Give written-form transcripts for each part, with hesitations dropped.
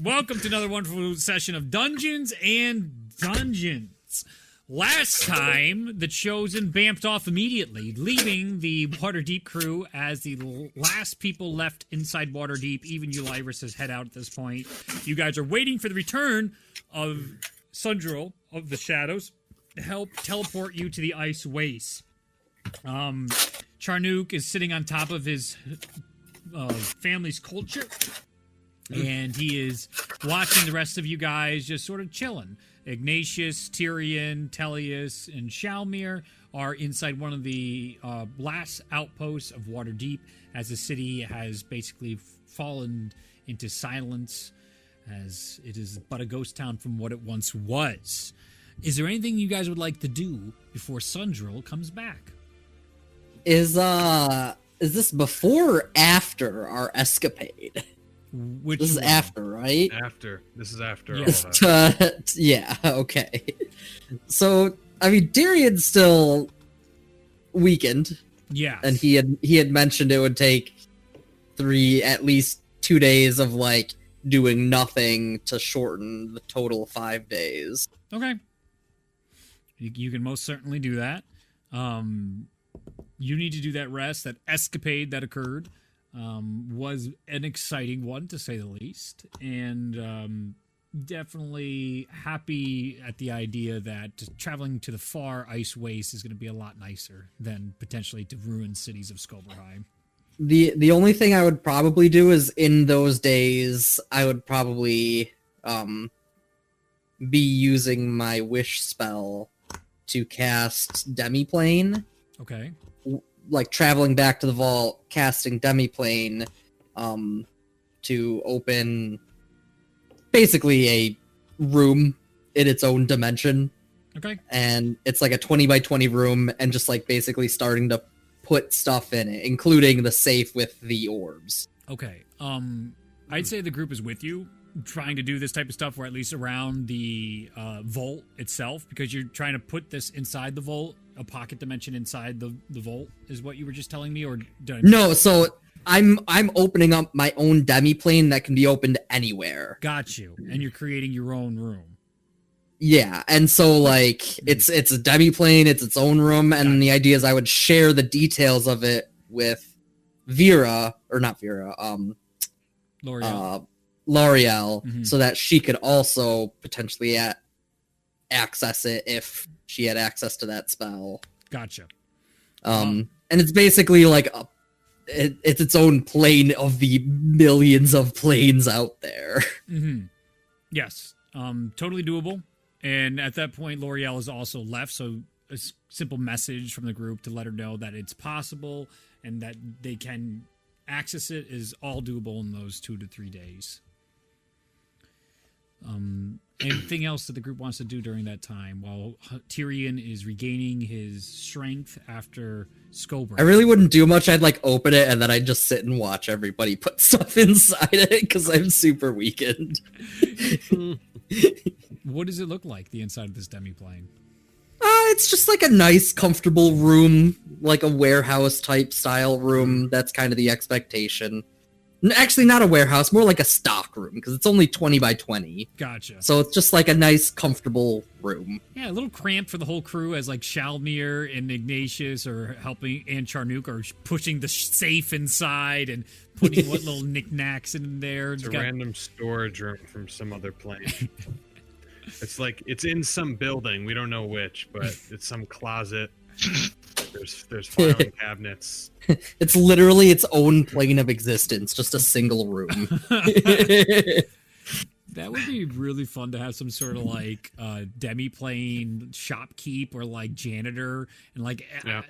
Welcome to another wonderful session of Dungeons and Dungeons. Last time, the Chosen bamped off immediately, leaving the Waterdeep crew as the last people left inside Waterdeep. Even Ulyrus has head out at this point. You guys are waiting for the return of Sundril of the Shadows to help teleport you to the Ice Waste. Charnook is sitting on top of his family's culture, and he is watching the rest of you guys just sort of chilling. Ignatius, Tyrion, Tellius, and Shalmir are inside one of the last outposts of Waterdeep, as the city has basically fallen into silence, as it is but a ghost town from what it once was. Is there anything you guys would like to do before Sundril comes back? Is this before or after our escapade? Which this is one? After, right? After. This is after Yes. all that. Yeah, okay. So, I mean, Tyrion's still weakened, Yeah. and he had mentioned it would take at least 2 days of, like, doing nothing to shorten the total 5 days. Okay. You can most certainly do that. You need to do that rest. That escapade that occurred was an exciting one, to say the least. And definitely happy at the idea that traveling to the far ice waste is going to be a lot nicer than potentially to ruin cities of Skoberheim. The only thing I would probably do is in those days, I would probably be using my wish spell to cast Demiplane. Okay. Like traveling back to the vault, casting Demiplane to open basically a room in its own dimension. Okay. And it's like a 20 by 20 room, and just like basically starting to put stuff in it, including the safe with the orbs. Okay. I'd say the group is with you, trying to do this type of stuff, or at least around the vault itself, because you're trying to put this inside the vault, a pocket dimension inside the vault, is what you were just telling me, or did I No, so I'm opening up my own Demiplane that can be opened anywhere. Got you. And you're creating your own room. Yeah, and so like it's a Demiplane, it's its own room, and the idea is I would share the details of it with L'Oreal, Mm-hmm. so that she could also potentially access it if she had access to that spell. Gotcha. And it's basically like it's its own plane of the millions of planes out there. Mm-hmm. Yes. Totally doable. And at that point, L'Oreal is also left, so a simple message from the group to let her know that it's possible and that they can access it is all doable in those 2 to 3 days. Anything else that the group wants to do during that time while Tyrion is regaining his strength after Skober? I really wouldn't do much. I'd like open it and then I'd just sit and watch everybody put stuff inside it because I'm super weakened. What does it look like, the inside of this Demiplane? It's just like a nice, comfortable room, like a warehouse type style room. That's kind of the expectation. Actually, not a warehouse, more like a stock room, because it's only 20 by 20. Gotcha. So it's just like a nice, comfortable room. Yeah, a little cramped for the whole crew, as like Shalmir and Ignatius are helping, and Charnook are pushing the safe inside and putting what little knickknacks in there. It's a random storage room from some other plane. It's like, it's in some building, we don't know which, but it's some closet. There's filing cabinets. It's literally its own plane of existence, just a single room. That would be really fun to have some sort of like Demiplane shopkeep or like janitor, and like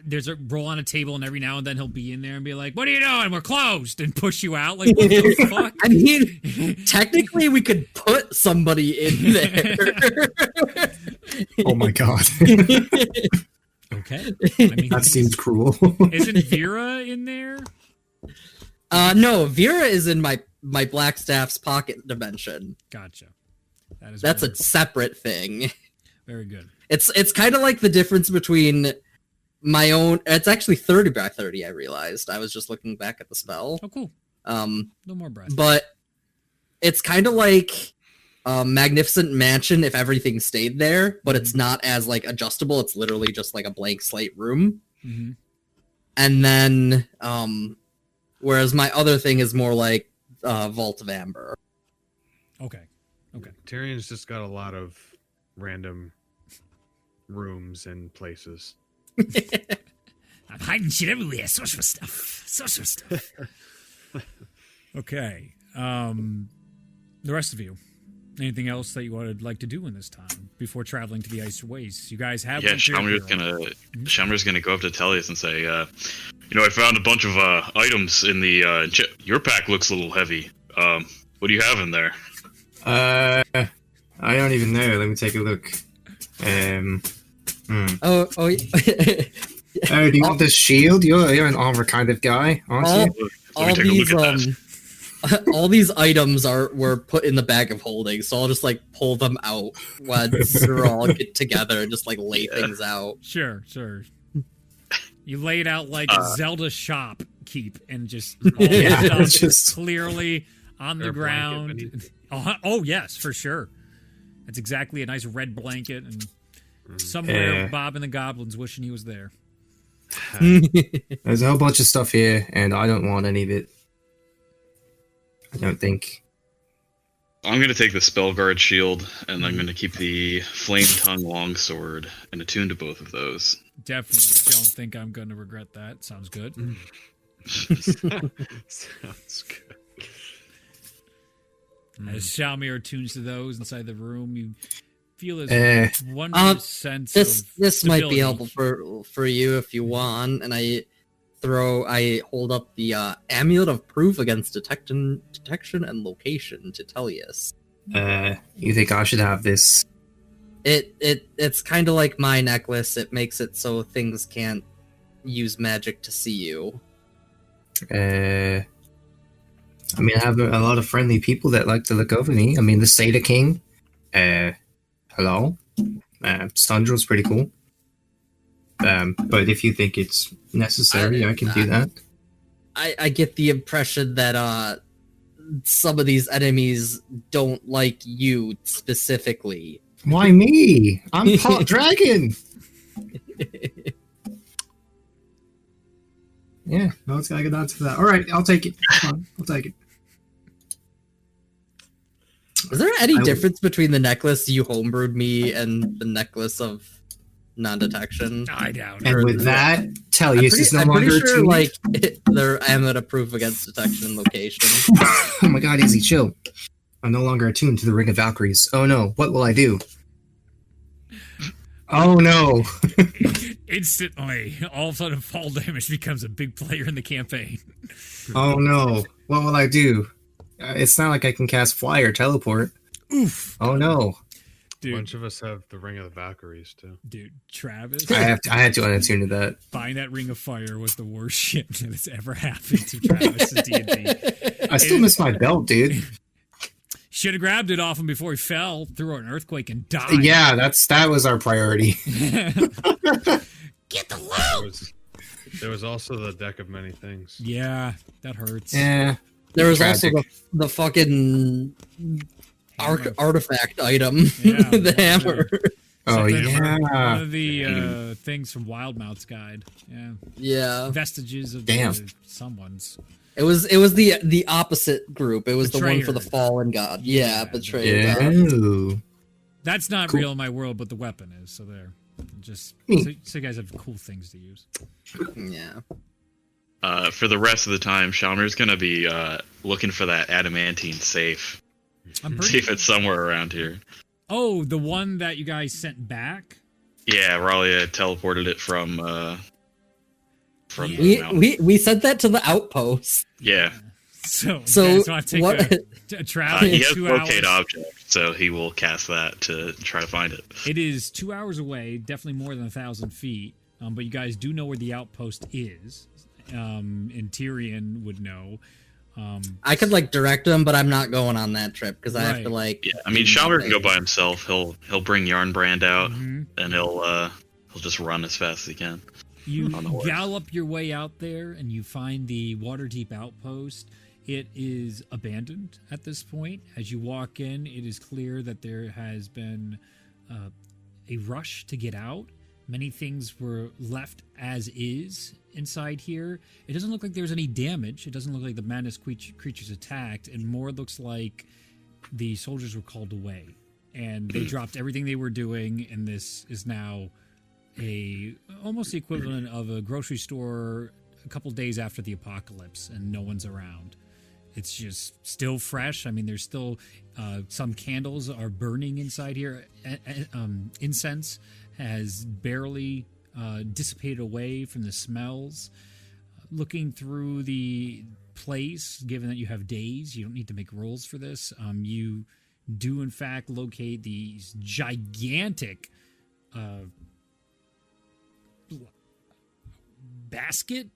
there's a roll on a table, and every now and then he'll be in there and be like, "What are you doing? We're closed," and push you out. Like, what the fuck? I mean, technically, we could put somebody in there. Oh my god. Okay. I mean, That seems cruel. Isn't Vera in there? No, Vera is in my Blackstaff's pocket dimension. Gotcha. That's a separate thing. Very good. It's kind of like the difference between my own. It's actually 30 by 30. I realized I was just looking back at the spell. Oh, cool. No more breath. But it's kind of like Magnificent Mansion if everything stayed there, but it's not as like adjustable. It's literally just like a blank slate room. Mm-hmm. And then, whereas my other thing is more like Vault of Amber. Okay. Tyrion's just got a lot of random rooms and places. I'm hiding shit everywhere. Social stuff. Okay. The rest of you. Anything else that you would like to do in this time before traveling to the Ice Wastes? You guys have... Yeah, Shamra's gonna go up to Tellius and say, I found a bunch of items in the... your pack looks a little heavy. What do you have in there? I don't even know. Let me take a look. Oh, Oh, do you want this shield? You're an armor kind of guy, aren't you? Let me take a look at that. All these items were put in the bag of holding, so I'll just like pull them out once we're all get together and just like lay things out. Sure. You lay it out like a Zelda shop keep and just all Yeah, the stuff it's just- clearly on the There a blanket ground. beneath? Oh yes, for sure. That's exactly a nice red blanket, and somewhere Yeah. Bob and the Goblins wishing he was there. There's a whole bunch of stuff here, and I don't want any of it. I don't think. I'm gonna take the Spellguard shield, and I'm gonna keep the Flame Tongue longsword and attune to both of those. Definitely don't think I'm going to regret that. Sounds good. Sounds good. As Shalmir tunes to those inside the room, you feel this Eh. wondrous sense This of might be stability. helpful for you if you want, and I hold up the amulet of proof against detection and location to Tellius. You think I should have this? It's kind of like my necklace. It makes it so things can't use magic to see you. I mean, I have a lot of friendly people that like to look over me. I mean, the Seder King, Hlall, Sundrel's pretty cool. But if you think it's necessary, I can do that. I get the impression that some of these enemies don't like you specifically. Why me? I'm part dragon. Yeah, no, it's gotta get on to that. All right, I'll take it. Come on, I'll take it. Is there any I would- difference between the necklace you homebrewed me and the necklace of non-detection? I doubt it. And with that, Tellius is no I'm longer pretty sure, attuned. like, they're amulet approved against detection and location. Oh my god, easy, chill. I'm no longer attuned to the Ring of Valkyries. Oh no, what will I do? Oh no. Instantly, all of a sudden, fall damage becomes a big player in the campaign. Oh no, what will I do? It's not like I can cast fly or teleport. Oof. Oh no. A Dude, bunch of us have the Ring of the Valkyries too. Travis, I had to unattune to that. buying that Ring of Fire was the worst shit that has ever happened to Travis's D&D. I still miss my belt, dude. Should have grabbed it off him before he fell through an earthquake and died. Yeah, that was our priority. Get the loot! There was also the Deck of Many Things. Yeah, that hurts. Yeah. There was Tragic. also the fucking artifact item, Yeah, the hammer. Oh Something- yeah. One of the things from Wildmouth's guide. Yeah. Yeah, Vestiges of Damn. someone's. it was the opposite group. It was the one for the Betrayer. fallen god. Yeah, Yeah, betrayer. Yeah. God. That's not Cool. real in my world, but the weapon is. So there. Just Neat. so you guys have cool things to use. Yeah. For the rest of the time, Shalmir's gonna be looking for that adamantine safe. I'm See if it's somewhere around here. Oh, the one that you guys sent back? Yeah, Ralia teleported it from Yeah. the mountain. We sent that to the outpost. Yeah. So So you guys want to take what? a travel He has 2 locate hours? object, so he will cast that to try to find it. It is 2 hours away, definitely more than 1,000 feet. But you guys do know where the outpost is. And Tyrion would know. I could like direct him, but I'm not going on that trip because I have to Right. like. Yeah, I mean, Shalmir can go by himself. He'll bring Yarnbrand out, Mhm. and he'll just run as fast as he can. You On the horse. gallop your way out there, and you find the Waterdeep outpost. It is abandoned at this point. As you walk in, it is clear that there has been a rush to get out. Many things were left as is inside here. It doesn't look like there's any damage. It doesn't look like the madness creatures attacked. It more looks like the soldiers were called away. And they dropped everything they were doing, and this is now almost the equivalent of a grocery store a couple days after the apocalypse, and no one's around. It's just still fresh. I mean, there's still some candles are burning inside here. Incense has barely dissipated away from the smells. Looking through the place, given that you have days, you don't need to make rolls for this. You do in fact locate these gigantic basket,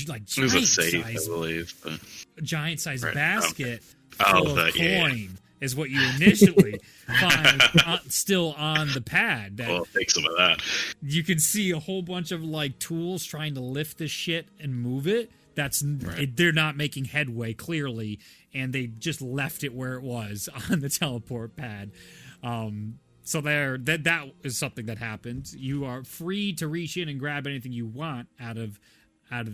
like It was a giant safe, I size, believe. But giant size Right, basket okay. full of Yeah. coin is what you initially find still on the pad. That Well, take some of that. you can see a whole bunch of like tools trying to lift this shit and move it. They're not making headway clearly, and they just left it where it was on the teleport pad. So that is something that happened. You are free to reach in and grab anything you want out of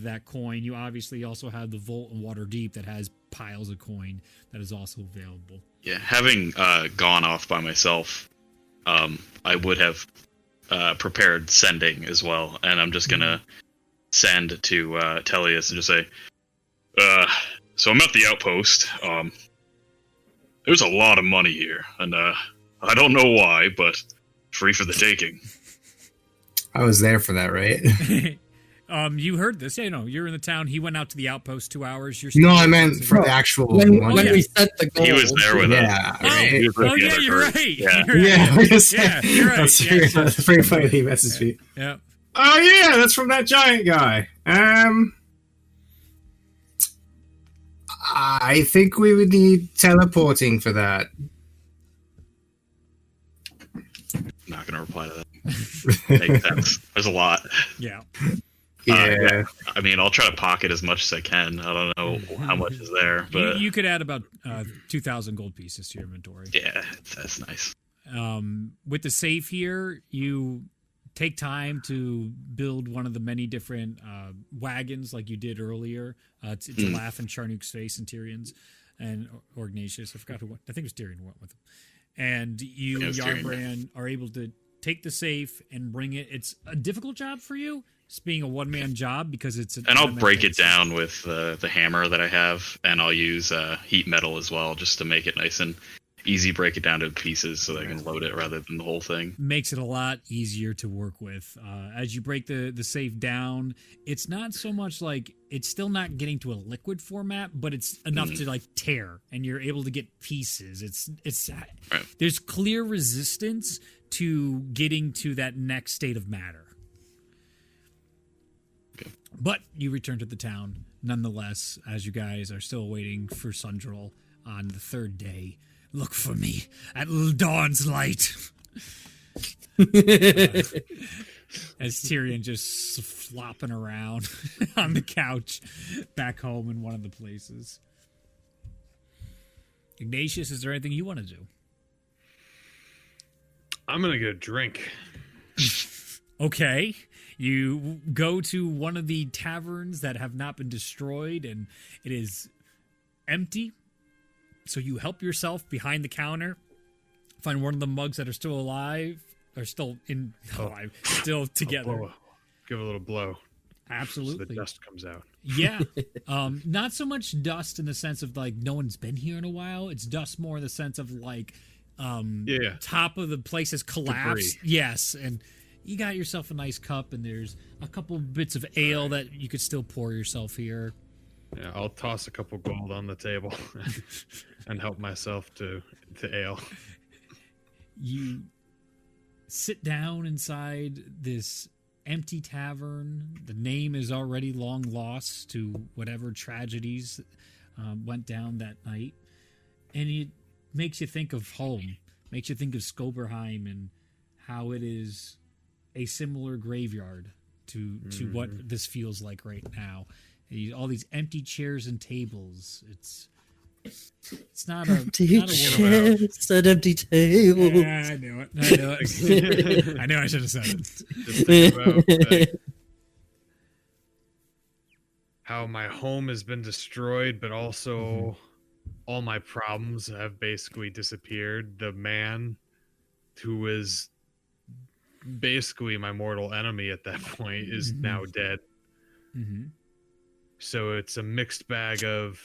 that coin. You obviously also have the vault in Waterdeep that has piles of coin that is also available. Yeah, having gone off by myself, I would have prepared sending as well, and I'm just gonna send to Tellius and just say, so I'm at the outpost. There's a lot of money here, and I don't know why, but free for the taking. I was there for that, right? You heard this. Yeah, no, you're in the town. He went out to the outpost 2 hours. No, I meant for the actual When one. we set the goal, He was there with us. Yeah, right. He was with the yeah, other you're group. right. Yeah. You're right. Yeah, I was just Yeah, saying- you're right. That's very funny that he messaged me. Yeah. Oh yeah, that's from that giant guy. I think we would need teleporting for that. Not gonna reply to that. Makes sense. There's a lot. Yeah. Yeah. I mean, I'll try to pocket as much as I can. I don't know how much is there, but You could add about 2,000 gold pieces to your inventory. yeah, that's nice. With the safe here, you take time to build one of the many different wagons like you did earlier to laugh in Charnuk's face and Tyrion's and or Ignatius. I forgot who went. I think it was Tyrion who went with him. And you, Yeah, it was Tyrion, Yarbrand, are able to take the safe and bring it. It's a difficult job for you. It's being a one-man job because it's And I'll break it down with the hammer that I have, and I'll use heat metal as well, just to make it nice and easy. Break it down to pieces so that I can load it rather than the whole thing. Makes it a lot easier to work with. As you break the safe down, it's not so much like it's still not getting to a liquid format, but it's enough to like tear, and you're able to get pieces. It's Right. There's clear resistance to getting to that next state of matter. Okay. But you return to the town nonetheless, as you guys are still waiting for Sundral on the third day. Look for me at dawn's light. As Tyrion just flopping around on the couch back home in one of the places. Ignatius, is there anything you want to do? I'm gonna go drink. Okay. You go to one of the taverns that have not been destroyed, and it is empty. So you help yourself behind the counter, find one of the mugs that are still alive, or still still together. Give a little blow. So Absolutely. the dust comes out. Yeah. Not so much dust in the sense of like no one's been here in a while. It's dust more in the sense of like Yeah. top of the place has collapsed. Debris. Yes. And you got yourself a nice cup, and there's a couple bits of ale that you could still pour yourself here. Yeah, I'll toss a couple gold on the table and help myself to ale. You sit down inside this empty tavern. The name is already long lost to whatever tragedies went down that night. And it makes you think of home, makes you think of Skoberheim and how it is a similar graveyard to what this feels like right now. All these empty chairs and tables. It's not a Empty not a world. chairs and empty tables. Yeah, I knew it. I knew I should have said it. Just think about how my home has been destroyed, but also all my problems have basically disappeared. The man who was basically my mortal enemy at that point is now dead. Mm-hmm. So it's a mixed bag of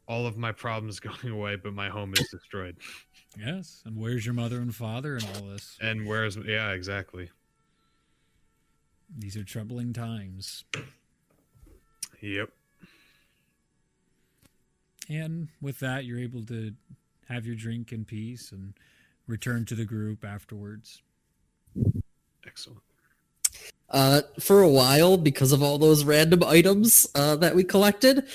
all of my problems going away, but my home is destroyed. Yes, and where's your mother and father and all this? And where's yeah, exactly. These are troubling times. Yep. And with that, you're able to have your drink in peace and return to the group afterwards. Excellent. For a while, because of all those random items that we collected,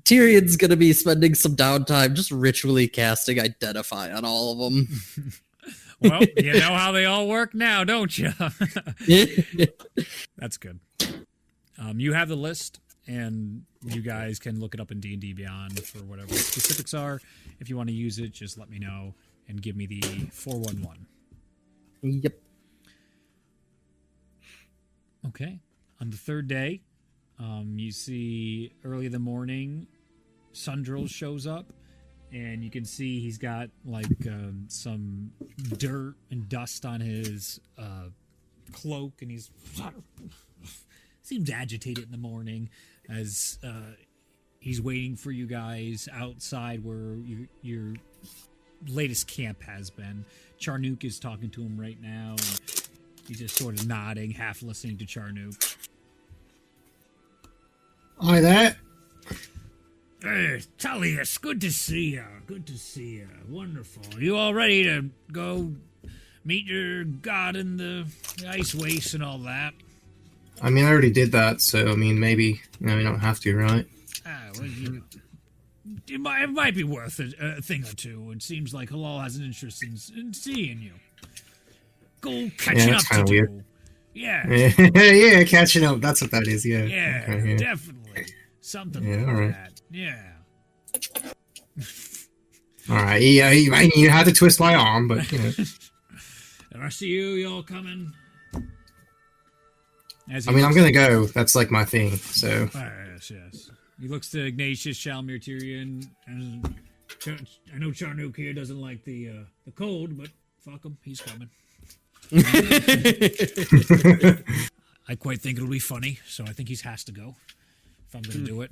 Tyrion's gonna be spending some downtime just ritually casting Identify on all of them. Well, you know how they all work now, don't you? That's good. You have the list, and you guys can look it up in D&D Beyond for whatever the specifics are. If you want to use it, just let me know and give me the 411. Yep. Okay. On the third day, you see early in the morning, Sundril shows up, and you can see he's got like some dirt and dust on his cloak, and he's seems agitated in the morning as he's waiting for you guys outside where your latest camp has been. Charnook is talking to him right now, and he's just sort of nodding, half listening to Charnook. Hi there. Hey, Tullius, good to see you. Good to see you. Wonderful. You all ready to go meet your god in the ice waste and all that? I mean, I already did that, so I mean, maybe we don't have to, right? Well, it might be worth a thing or two. It seems like Hlall has an interest in seeing you. Go catching up that's to kinda do. weird. Yeah. Yeah, catching up. That's what that is. Yeah. Yeah, Okay, yeah. definitely. Something Yeah, like alright. that. Yeah. All right. Yeah, you had to twist my arm, but you know. The rest of you all coming? As I he mean, I'm looks- gonna go. That's like my thing. So. Yes. He looks to Ignatius, Shalmir, Tyrion, and I know Charnook here doesn't like the cold, but fuck him, he's coming. I quite think it'll be funny, so I think he has to go if I'm going to do it.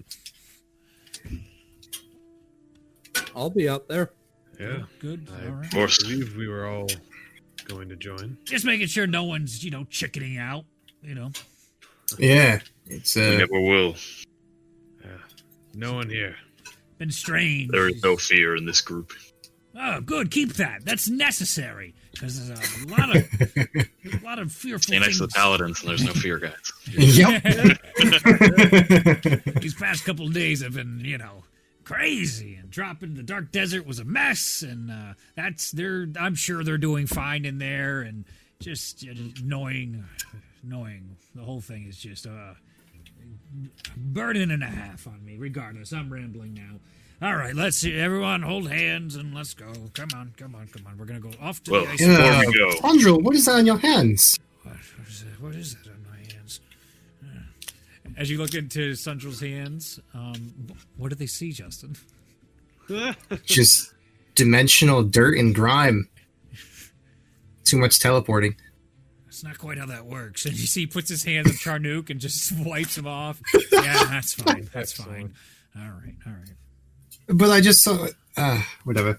I'll be out there. Yeah. Good. All right. Of course. I believe we were all going to join. Just making sure no one's, chickening out, Yeah, it's We never will. Yeah. No one here. Been strange. There is no fear in this group. Oh, good. Keep that. That's necessary because there's a lot of fearful Stay next to the things. paladins, and there's no fear, guys. Yep. These past couple of days have been, crazy, and dropping the dark desert was a mess, and I'm sure they're doing fine in there, and just knowing the whole thing is just a burden and a half on me. Regardless, I'm rambling now. All right, let's see. Everyone, hold hands and let's go. Come on. We're gonna go off to Well, the ice. before we go, Andrew, what is that on your hands? What is that on my hands? As you look into Sundrill's hands, what do they see, Justin? Just dimensional dirt and grime. Too much teleporting. That's not quite how that works. And you see he puts his hands on Charnook and just wipes him off. Yeah, that's fine. That's fine. All right. But I just saw. Whatever.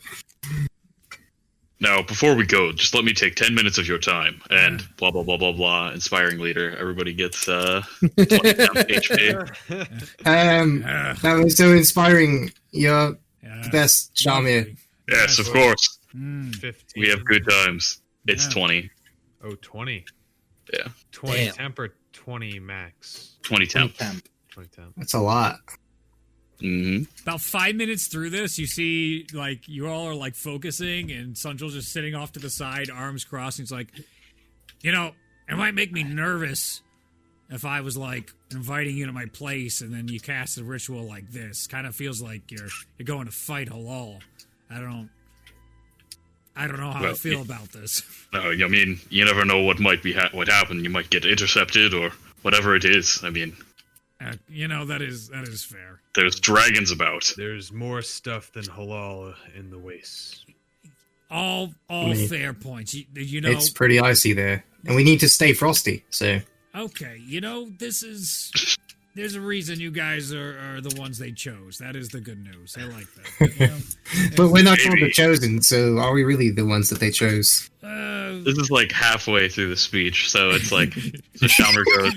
now, before we go, just let me take 10 minutes of your time, and blah, blah, blah, blah, blah, inspiring leader. Everybody gets 20 HP. That was so inspiring. You're the best, Shamir. Yes, of course. 15. We have good times. It's Yeah. 20. Oh, 20. Yeah. 20 Damn. temp or 20 max? 20 temp. 20 temp. That's a lot. Mm-hmm. About 5 minutes through this, you see, you all are, focusing, and Sundrill's just sitting off to the side, arms crossed, and he's like, it might make me nervous, if I was like inviting you to my place and then you cast a ritual like this. Kind of feels like you're going to fight Hlall. I don't know how I feel about this. No, I mean, you never know what might be what happen. You might get intercepted or whatever it is. I mean, that is fair. There's dragons about. There's more stuff than Hlall in the wastes. All fair points. You know, It's pretty icy there, and we need to stay frosty. So okay, there's a reason you guys are the ones they chose. That is the good news. I like that. but we're not the chosen. So are we really the ones that they chose? This is like halfway through the speech, so it's like the Shammer goes,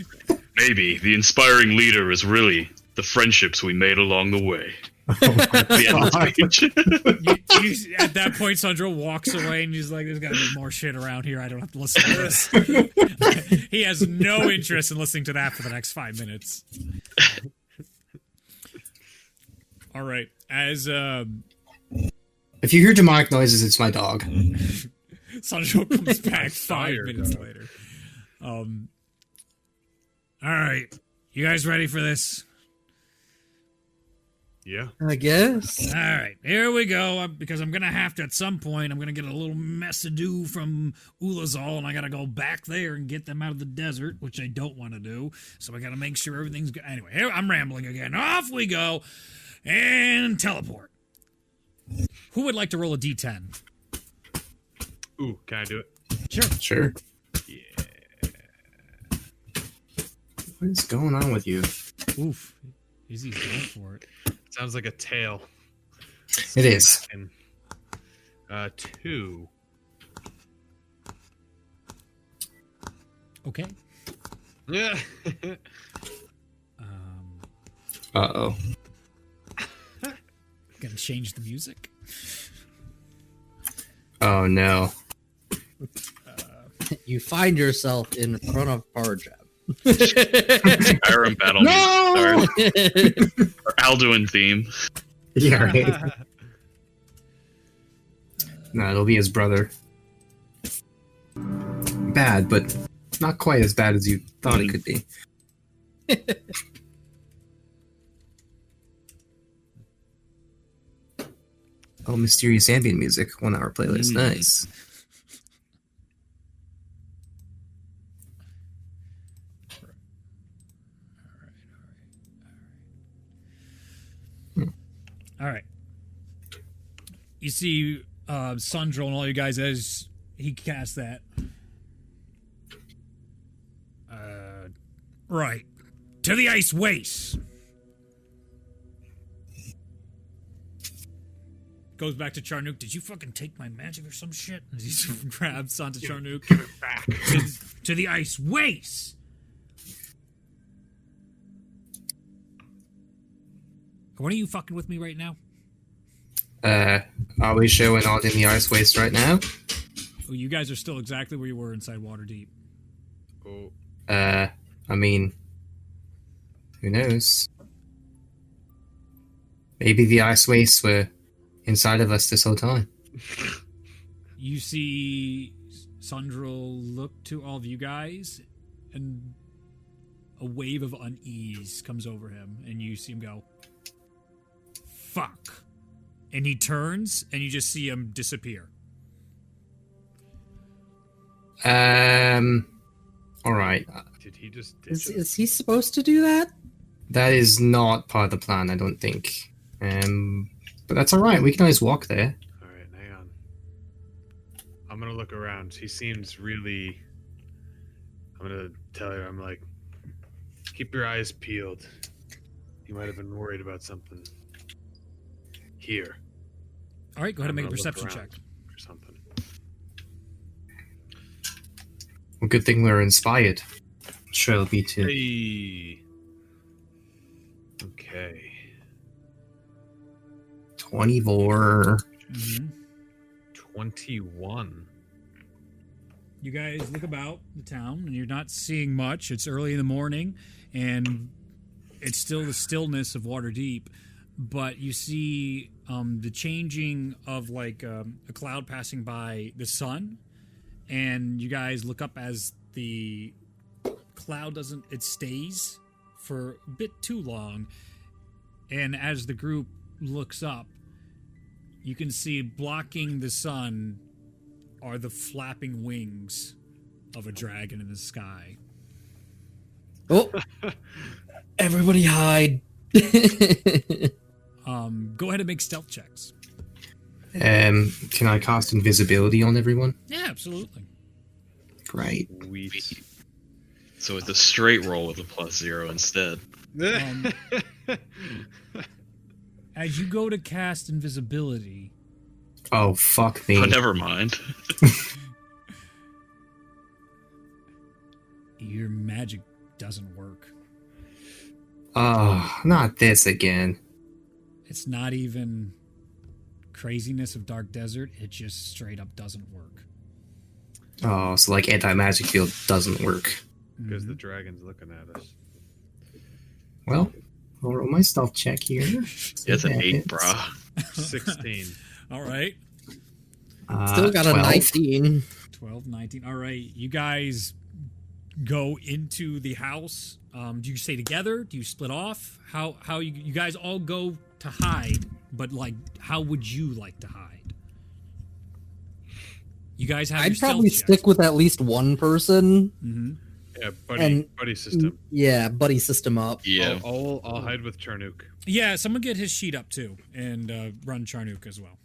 maybe the inspiring leader is really the friendships we made along the way. The end of the speech. At that point, Sandro walks away and he's like, there's got to be more shit around here. I don't have to listen to this. He has no interest in listening to that for the next 5 minutes. All right. As If you hear demonic noises, it's my dog. Sandro comes back 5 minutes later. All right. You guys ready for this? Yeah. I guess. All right, here we go. Because I'm going to have to, at some point, I'm going to get a little mess-a-do from Ulazal, and I got to go back there and get them out of the desert, which I don't want to do. So I got to make sure everything's good. Anyway, here, I'm rambling again. Off we go, and teleport. Who would like to roll a d10? Ooh, can I do it? Sure. Yeah. What is going on with you? Oof. Izzy's going for it. Sounds like a tail. It is. 2. Okay. Yeah. Uh-oh. Gonna change the music. Oh, no. You find yourself in front of Parjab. Skyrim battle music. Or Alduin theme. Yeah, right. No, it'll be his brother. Bad, but not quite as bad as you thought it could be. Oh, mysterious ambient music. 1 hour playlist. Nice. All right. You see Sandro and all you guys as he casts that. Right. To the ice waste. Goes back to Charnook. Did you fucking take my magic or some shit? And he grabs onto Charnook. Give it back. To the ice waste. What are you fucking with me right now? Are we showing out in the ice waste right now? Oh, you guys are still exactly where you were inside Waterdeep. Oh. I mean, who knows? Maybe the ice wastes were inside of us this whole time. You see Sandro look to all of you guys, and a wave of unease comes over him, and you see him go, fuck. And he turns, and you just see him disappear. Alright. Did he just ditch us? Is he supposed to do that? That is not part of the plan, I don't think. But that's alright, we can always walk there. Alright, hang on. I'm gonna look around. He seems really... I'm gonna tell her, I'm like, keep your eyes peeled. He might have been worried about something. Here. All right, go ahead and make a I'm gonna look perception around check. or something. Well, good thing we're inspired. Sure, it'll be too. Hey. Okay. 24. Mm-hmm. 21. You guys look about the town, and you're not seeing much. It's early in the morning, and it's still the stillness of Waterdeep. But you see the changing of like a cloud passing by the sun, and you guys look up as the cloud doesn't, it stays for a bit too long. And as the group looks up, you can see blocking the sun are the flapping wings of a dragon in the sky. Oh, everybody hide. Go ahead and make stealth checks. Can I cast invisibility on everyone? Yeah, absolutely. Great. Sweet. So it's a straight roll with a +0 instead. As you go to cast invisibility, Oh, fuck me. Oh, never mind. your magic doesn't work. Oh, not this again. It's not even craziness of Dark Desert, it just straight up doesn't work. Oh, so like anti-magic field doesn't work. Because the dragon's looking at us. Well, I'll roll my stealth check here. Yeah, it's an 8, brah. 16. All right. Still got a 12. 19. 12, 19. All right. You guys go into the house. Do you stay together? Do you split off? How you guys all go to hide, but like, how would you like to hide? You guys have. I'd probably stick with at least one person. Mm-hmm. Yeah, And- buddy system. Yeah, buddy system up. Yeah. I'll hide with Charnook. Yeah, someone get his sheet up too, and run Charnook as well.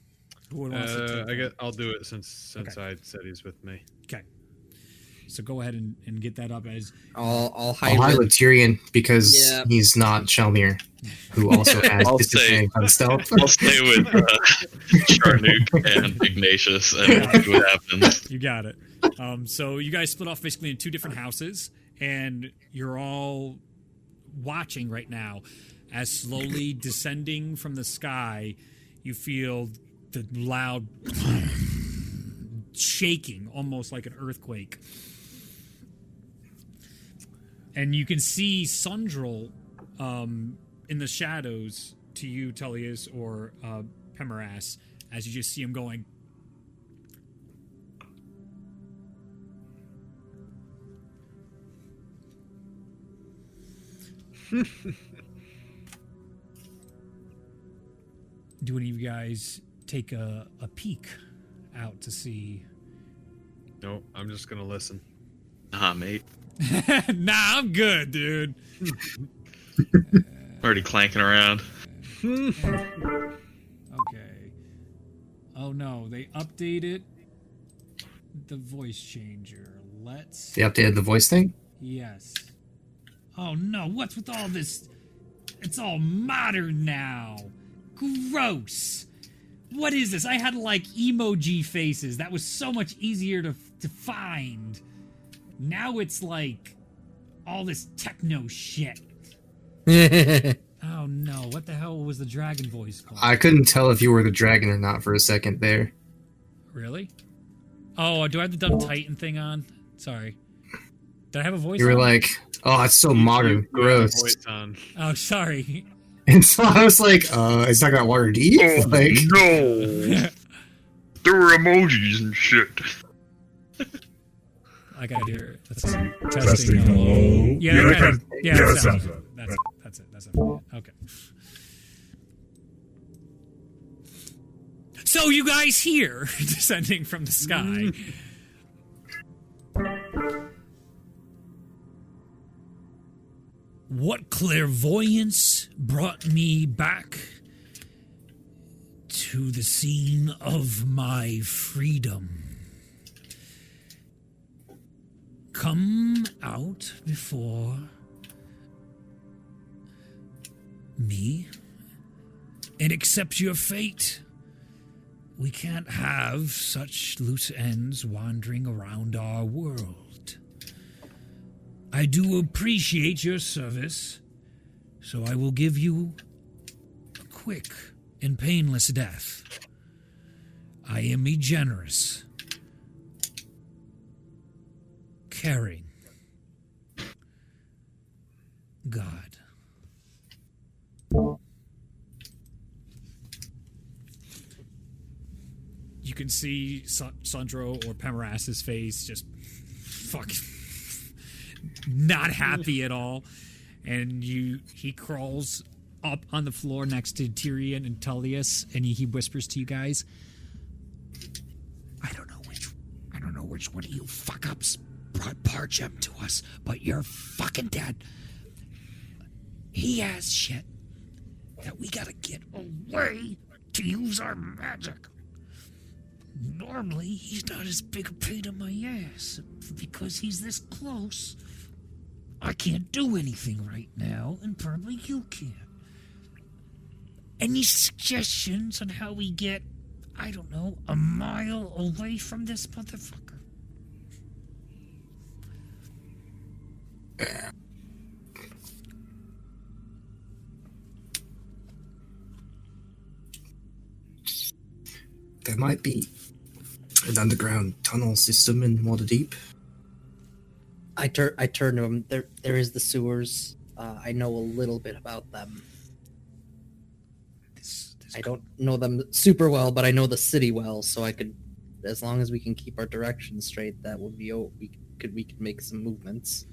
Who would wants to take I'll do it since Okay. I said he's with me. Okay. So go ahead and get that up as I'll I'll hide hide with with Tyrion because Yeah. he's not Shelmir, who also has I'll disadvantage on stealth. I'll stay with Charnook and Ignatius, and we'll see what happens. you got it. So you guys split off basically in two different houses, and you're all watching right now as slowly descending from the sky, you feel the loud shaking, almost like an earthquake. And you can see Sundrel in the shadows to you, Tullius, or Pemeras, as you just see him going. Do any of you guys take a peek out to see? No, I'm just gonna listen. Nah, mate. Nah, I'm good, dude. Already clanking around. Okay. Oh no, they updated the voice changer. Let's. They updated the voice thing? Yes. Oh no, what's with all this? It's all modern now. Gross. What is this? I had like emoji faces. That was so much easier to find. Now it's like all this techno shit. Oh no, what the hell was the dragon voice called? I couldn't tell if you were the dragon or not for a second there. Really? Oh, do I have the dumb Titan thing on? Sorry. Did I have a voice You were on? like, oh, it's so modern, You have the gross. voice on. Oh, sorry. And so I was like, it's not got Waterdeep? Like, no! There were emojis and shit. I gotta do it. That's testing. Hello. Yeah, that sounds good. That's it. That's it. Okay. So you guys here, descending from the sky. What clairvoyance brought me back to the scene of my freedom? Come out before me and accept your fate. We can't have such loose ends wandering around our world. I do appreciate your service, so I will give you a quick and painless death. I am a generous, caring God. You can see Sandro or Pemeras's face just fucking not happy at all. And he crawls up on the floor next to Tyrion and Tullius, and he whispers to you guys, I don't know which one of you fuck-ups brought Parchem to us, but you're fucking dead. He has shit that we gotta get away to use our magic. Normally, he's not as big a pain in my ass. Because he's this close, I can't do anything right now, and probably you can't. Any suggestions on how we get, I don't know, a mile away from this motherfucker? There might be an underground tunnel system in Waterdeep. I turn to him. There is the sewers. I know a little bit about them. I don't know them super well, but I know the city well, so I could, as long as we can keep our directions straight, that would be, we could make some movements.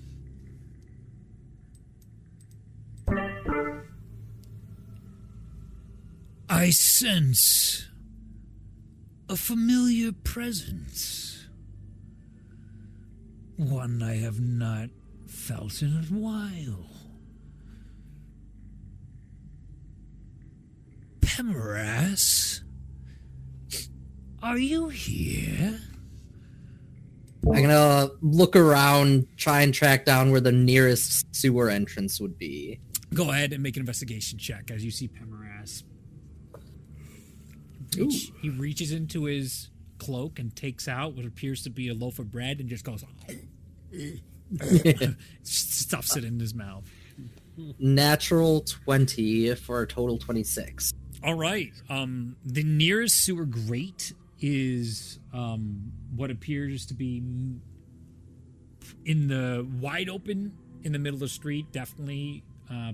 I sense a familiar presence. One I have not felt in a while. Pemoras, are you here? I'm gonna look around, try and track down where the nearest sewer entrance would be. Go ahead and make an investigation check as you see Pemoras. He reaches into his cloak and takes out what appears to be a loaf of bread and just goes, stuffs it in his mouth. Natural 20 for a total 26. All right. The nearest sewer grate is what appears to be in the wide open in the middle of the street. Definitely,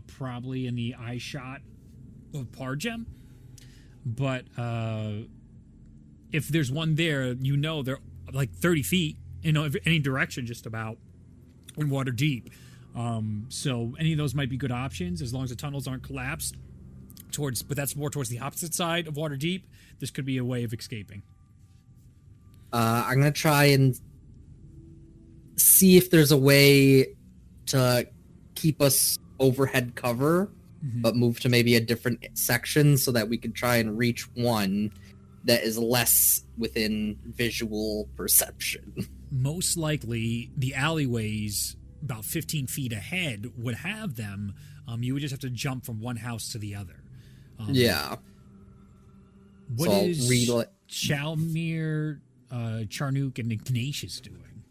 probably in the eye shot of Pargem. But if there's one there, they're like 30 feet in any direction, just about in Waterdeep. So any of those might be good options as long as the tunnels aren't collapsed. But that's more towards the opposite side of Waterdeep. This could be a way of escaping. I'm gonna try and see if there's a way to keep us overhead cover, but move to maybe a different section so that we could try and reach one that is less within visual perception. Most likely, the alleyways about 15 feet ahead would have them. You would just have to jump from one house to the other. Yeah. What So is I'll Chalmir, Charnook, and Ignatius doing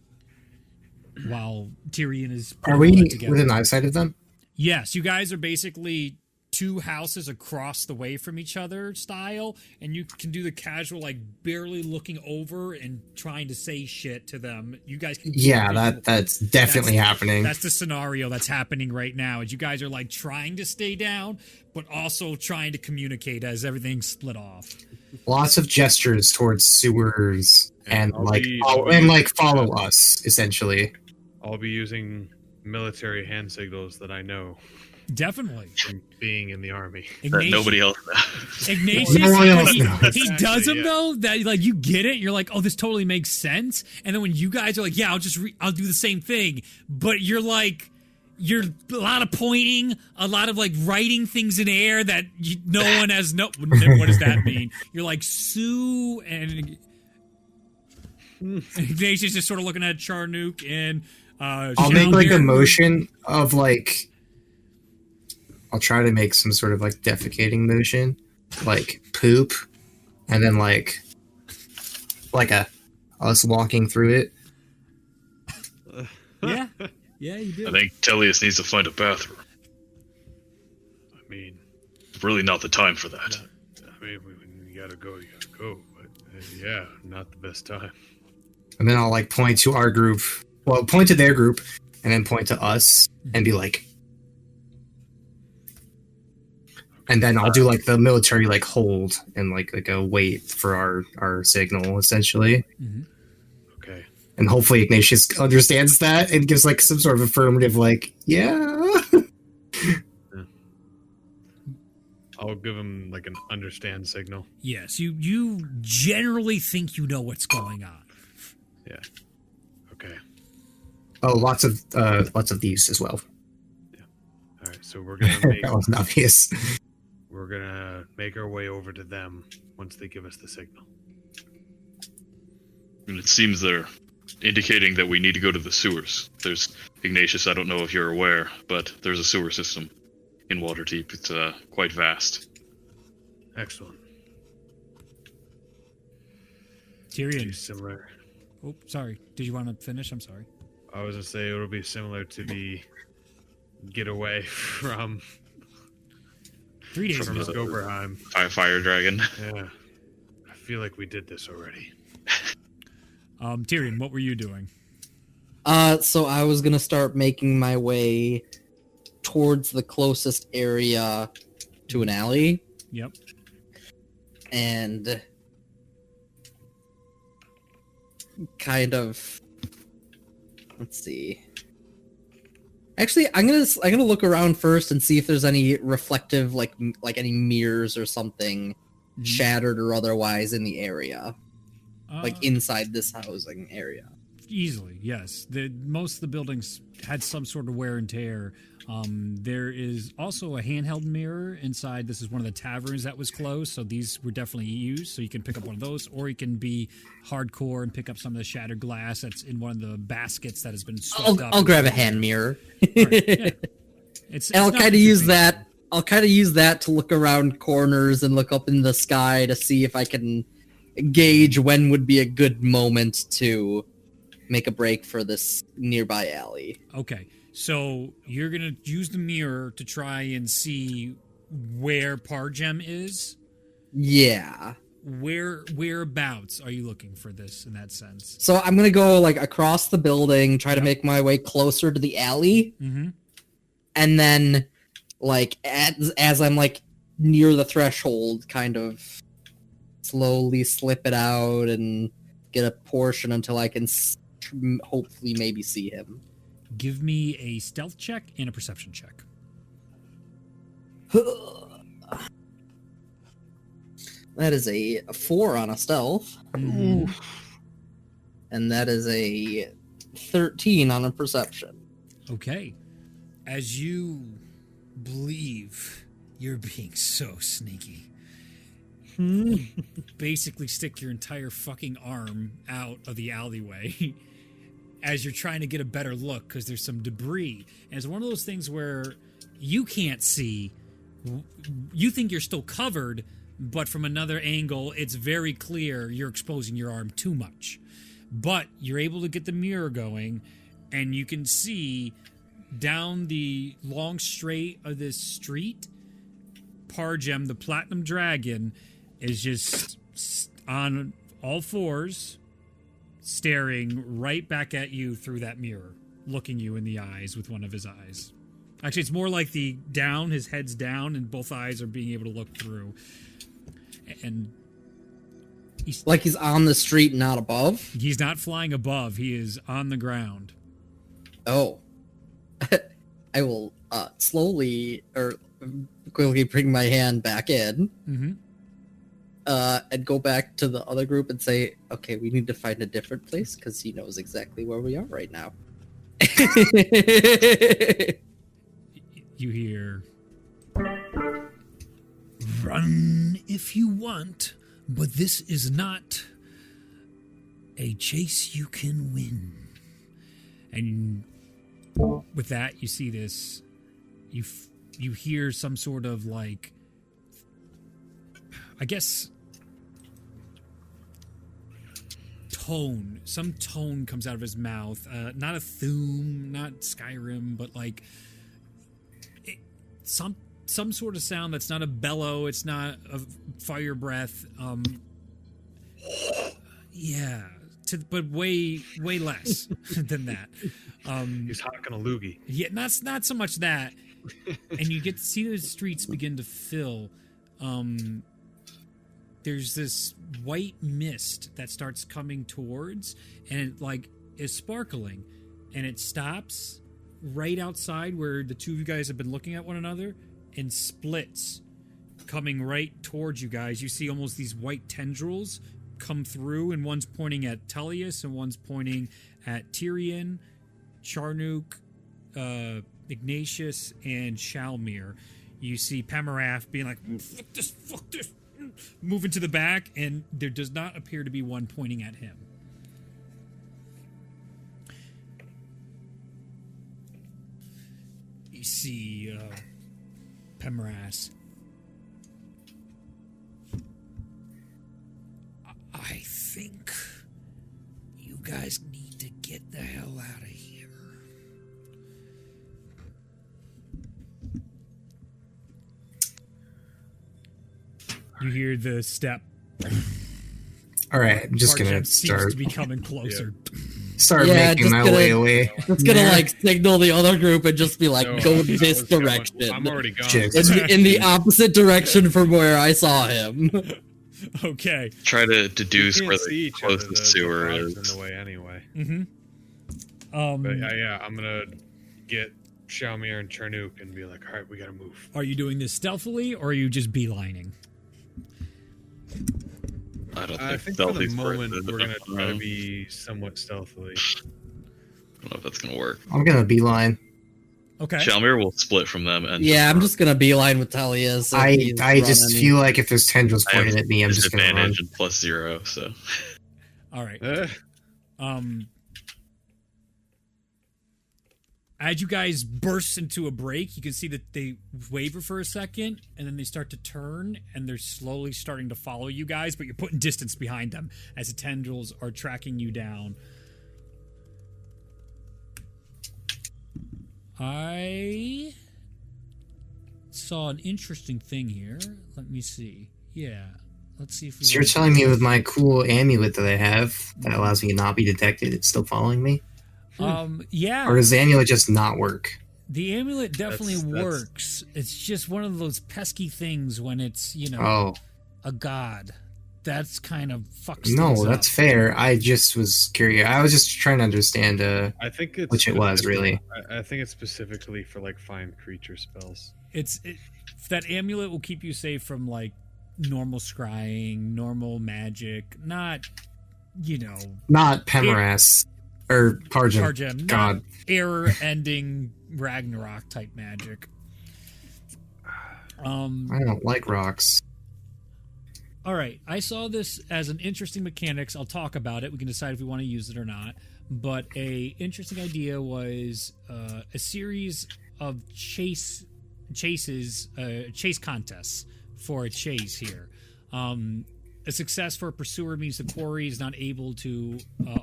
while Tyrion is Are we together? within eyesight of them? Yes, you guys are basically two houses across the way from each other style, and you can do the casual, like, barely looking over and trying to say shit to them. You guys can... Yeah, that's definitely happening. That's the scenario that's happening right now, is you guys are, like, trying to stay down, but also trying to communicate as everything's split off. Lots of gestures towards sewers and follow us, essentially. I'll be using military hand signals that I know Definitely. from being in the army. That nobody else knows. Ignatius, No one else he knows. does them Yeah. though. That like you get it. You're like, oh, this totally makes sense. And then when you guys are like, yeah, I'll do the same thing. But you're like, you're a lot of pointing, a lot of like writing things in air that no one has. No, what does that mean? You're like Sue and Ignatius just sort of looking at Charnook and. I'll make like a motion of like. I'll try to make some sort of like defecating motion, like poop, and then like a us walking through it. Yeah, you do. I think Tellius needs to find a bathroom. I mean, It's really not the time for that. when you gotta go, you gotta go. But yeah, not the best time. And then I'll like point to our group. Well, point to their group, and then point to us, and be like. And then I'll do like the military like hold and like a wait for our signal essentially. Mm-hmm. Okay. And hopefully Ignatius understands that and gives like some sort of affirmative, like, yeah. I'll give him like an understand signal. Yes, you generally think you know what's going on. Yeah. Okay. Oh, lots of these as well. All right. So we're gonna make That wasn't obvious. we're gonna make our way over to them once they give us the signal. And it seems they're indicating that we need to go to the sewers. There's Ignatius, I don't know if you're aware, but there's a sewer system in Waterdeep. It's quite vast. Excellent. Tyrion. Similar. Oh, sorry. Did you want to finish? I'm sorry. I was gonna say it'll be similar to the getaway from 3 days from ago. Skoberheim. Fire dragon. Yeah. I feel like we did this already. Tyrion, what were you doing? So I was gonna start making my way towards the closest area to an alley, Yep. and kind of, let's see. Actually, I'm gonna look around first and see if there's any reflective, like any mirrors or something, shattered or otherwise in the area, like inside this housing area. Easily, yes. Most of the buildings had some sort of wear and tear. There is also a handheld mirror inside. This is one of the taverns that was closed, so these were definitely used. So you can pick up one of those, or you can be hardcore and pick up some of the shattered glass that's in one of the baskets that has been swept up. I'll grab a hand mirror. Right, yeah. It's And I'll not kind of use big. that. I'll kind of use that to look around corners and look up in the sky to see if I can gauge when would be a good moment to make a break for this nearby alley. Okay, so you're gonna use the mirror to try and see where Pargem is. Yeah. Whereabouts are you looking for this in that sense? So I'm gonna go like across the building, try to make my way closer to the alley, Mm-hmm. and then like as I'm like near the threshold, kind of slowly slip it out and get a portion until I can hopefully maybe see him. Give me a stealth check and a perception check. That is a 4 on a stealth. Mhm. And that is a 13 on a perception. Okay. As you believe you're being so sneaky, you basically stick your entire fucking arm out of the alleyway as you're trying to get a better look because there's some debris. And it's one of those things where you can't see. You think you're still covered, but from another angle, it's very clear you're exposing your arm too much. But you're able to get the mirror going, and you can see down the long straight of this street, Pargem, the Platinum Dragon, is just on all fours, staring right back at you through that mirror, looking you in the eyes with one of his eyes. Actually, it's more like the down, his head's down, and both eyes are being able to look through. And Like he's on the street, not above? he's not flying above, he is on the ground. Oh. I will slowly or quickly bring my hand back in Mm-hmm. and go back to the other group and say, okay, we need to find a different place because he knows exactly where we are right now. You hear, "Run if you want, but this is not a chase you can win." And with that, you see this. You hear some sort of like, I guess, tone. Some tone comes out of his mouth. Not a Thuum, not Skyrim, but like some sort of sound that's not a bellow. It's not a fire breath. Yeah, but way less than that. He's hawking a loogie. Yeah, not so much that. And you get to see the streets begin to fill. There's this white mist that starts coming towards, and it like is sparkling, and it stops right outside where the two of you guys have been looking at one another and splits, coming right towards you guys. You see almost these white tendrils come through, and one's pointing at Tullius and one's pointing at Tyrion, Charnook, Ignatius, and Shalmir. You see Pemarath being like, fuck this, moving to the back, and there does not appear to be one pointing at him. You see Pemarath. I think you guys need to get the hell out of here. You hear the step. All right, I'm just gonna Argent seems start to be coming closer. making my way away. It's gonna like signal the other group and just be like, So, go I this was going- direction. I'm already gone. Chicks. in the opposite direction from where I saw him. Okay. Try to We deduce can't where see the each other, closest sewer fog's is. in the way anyway. Mm-hmm. But yeah, I'm gonna get Shalmir and Charnook and be like, all right, we gotta move. Are you doing this stealthily, or are you just beelining? I don't I think think for the stealthy's worth moment it. we're gonna try to I be somewhat stealthily. don't know if that's gonna work. I'm gonna beeline. Okay. Shalmir will split from them and Yeah, I'm just gonna beeline with Tullius. if I he's just running. feel like if there's tendrils I have pointing at me, I'm just gonna run. disadvantage and +0, so All right. Eh, As you guys burst into a break, you can see that they waver for a second, and then they start to turn, and they're slowly starting to follow you guys, but you're putting distance behind them as the tendrils are tracking you down. I saw an interesting thing here. Let me see. Yeah. Let's see if we So you're telling me with my cool amulet that I have that allows me to not be detected, it's still following me? yeah. Or does the amulet just not work? The amulet definitely That's- works. It's just one of those pesky things when it's, Oh, a god. That's kind of fucks no, things that's up. fair. I just was curious. I was just trying to understand I think it's which it was, really. I think it's specifically for like find creature spells. That amulet will keep you safe from like normal scrying, normal magic, not not Pemarath or Pargem. Pargem, not God. error-ending Ragnarok type magic. I don't like rocks. All right, I saw this as an interesting mechanics. I'll talk about it. We can decide if we want to use it or not. But a interesting idea was a series of chase contests for a chase here. A success for a pursuer means the quarry is not able to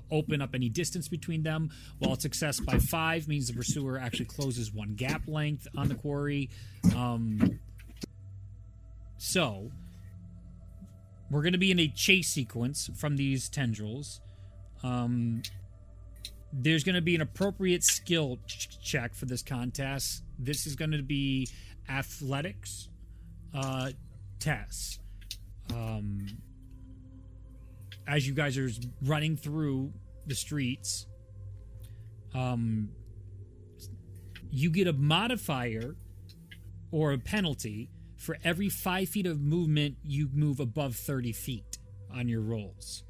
open up any distance between them, while a success by 5 means the pursuer actually closes one gap length on the quarry. So we're going to be in a chase sequence from these tendrils. There's going to be an appropriate skill check for this contest. This is going to be athletics tests. As you guys are running through the streets, you get a modifier or a penalty for every 5 feet of movement you move above 30 feet on your rolls.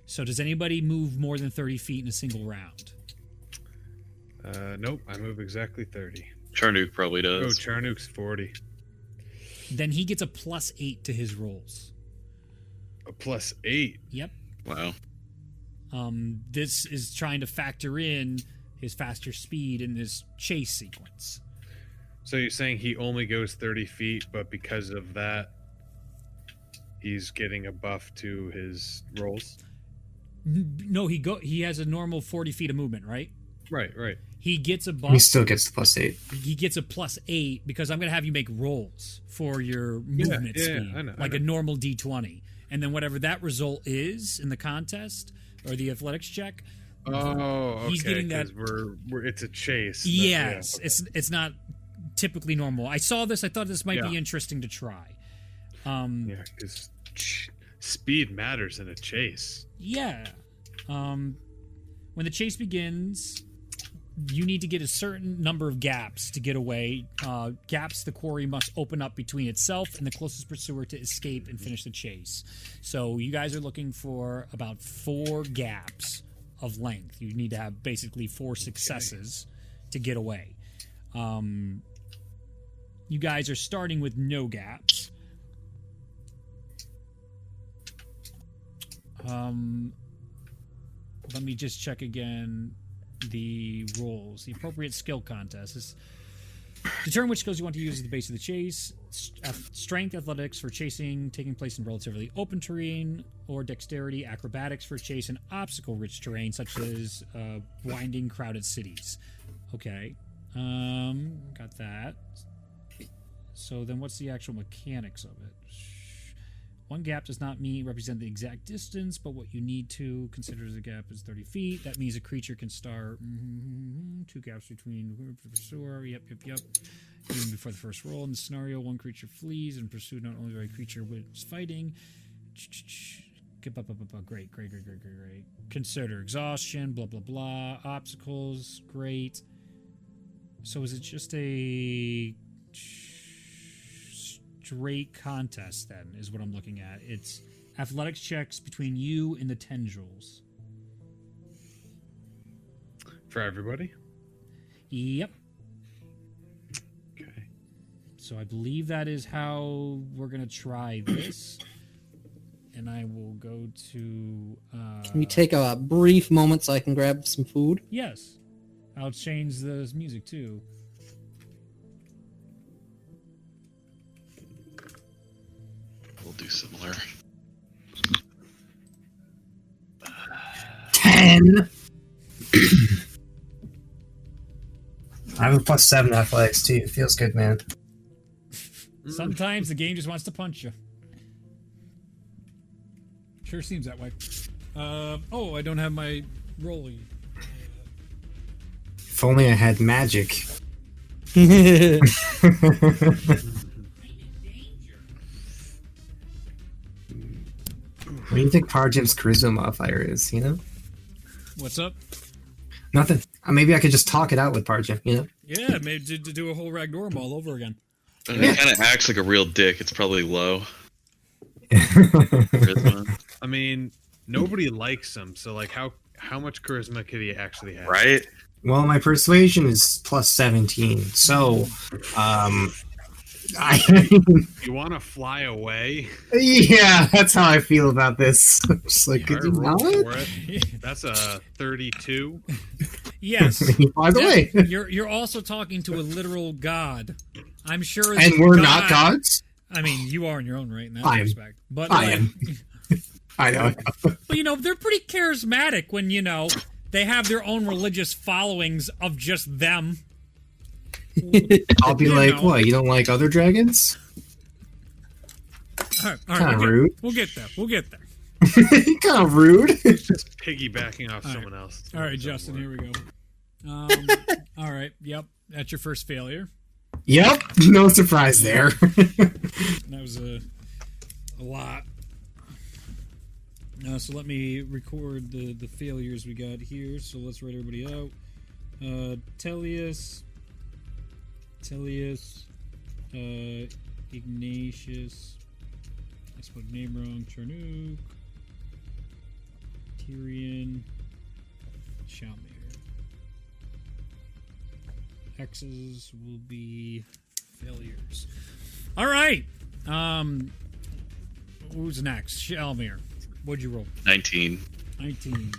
So does anybody move more than 30 feet in a single round? Nope, I move exactly 30. Charnook probably Oh, does. Charnook's 40. Then he gets a +8 to his rolls. A +8. Yep. Wow. This is trying to factor in his faster speed in this chase sequence. So you're saying he only goes 30 feet, but because of that, he's getting a buff to his rolls? No, he has a normal 40 feet of movement, right? Right, right. He gets a He buff. still gets the +8. He gets a +8 because I'm going to have you make rolls for your movement speed, I know. a normal D20, and then whatever that result is in the contest or the athletics check. Oh, okay. He's getting that- 'cause we're it's a chase. Yes, okay. it's not typically normal. I saw this. I thought this might be Yeah. interesting to try. Yeah, because speed matters in a chase. Yeah. When when the chase begins, you need to get a certain number of gaps to get away. Gaps the quarry must open up between itself and the closest pursuer to escape and finish the chase. So you guys are looking for about 4 gaps of length. You need to have basically 4 successes to get away. You guys are starting with no gaps. Let me just check again the roles. The appropriate skill contest is determine which skills you want to use at the base of the chase. Strength, athletics for chasing, taking place in relatively open terrain, or dexterity, acrobatics for chase in obstacle-rich terrain, such as winding, crowded cities. Okay, got that. So then, what's the actual mechanics of it? 1 gap does not represent the exact distance, but what you need to consider as a gap is 30 feet. That means a creature can start 2 gaps between the pursuer. Yep. Even before the first roll in the scenario, 1 creature flees and pursued not only by a creature which is fighting. Great. Consider exhaustion, blah, blah, blah. Obstacles, great. So is it just a straight contest then, is what I'm looking at? It's athletics checks between you and the tendrils. For everybody? Yep. Okay. So I believe that is how we're going to try this. And I will go to... Can we take a brief moment so I can grab some food? Yes. I'll change the music too. We'll do similar. 10. I have a +7 athletics too. Feels good, man. Sometimes the game just wants to punch you. Sure seems that way. I don't have my rolling. If only I had magic. What do you think Parjim's charisma modifier is, you know? What's up? Nothing. Maybe I could just talk it out with Parjim, you know? Yeah, maybe to do a whole Ragnorum all over again. I mean, he kind of acts like a real dick. It's probably low. Charisma. I mean, nobody likes him, so like how much charisma could he actually have? Right? Well, my persuasion is +17, so You want to fly away? yeah, that's how I feel about this. Just like, Yeah, could you roll not? for it. That's a 32. Yes. He flies away. You're also talking to a literal god. I'm sure. And we're not gods? I mean, you are in your own right in that I am. respect. But I am. I know. But they're pretty charismatic when they have their own religious followings of just them. I'll be like, what? You don't like other dragons? All right, Kind of rude. We'll get there. Kind of rude. He's just piggybacking off someone else. All right, Justin, here we go. All right, yep. That's your first failure. Yep. No surprise there. That was a lot. So let me record the failures we got here. So let's write everybody out. Tellius, Ignatius, I spelled the name wrong, Charnook, Tyrion, Shalmir. X's will be failures. All right. Who's next? Shalmir. What'd you roll? 19. 19.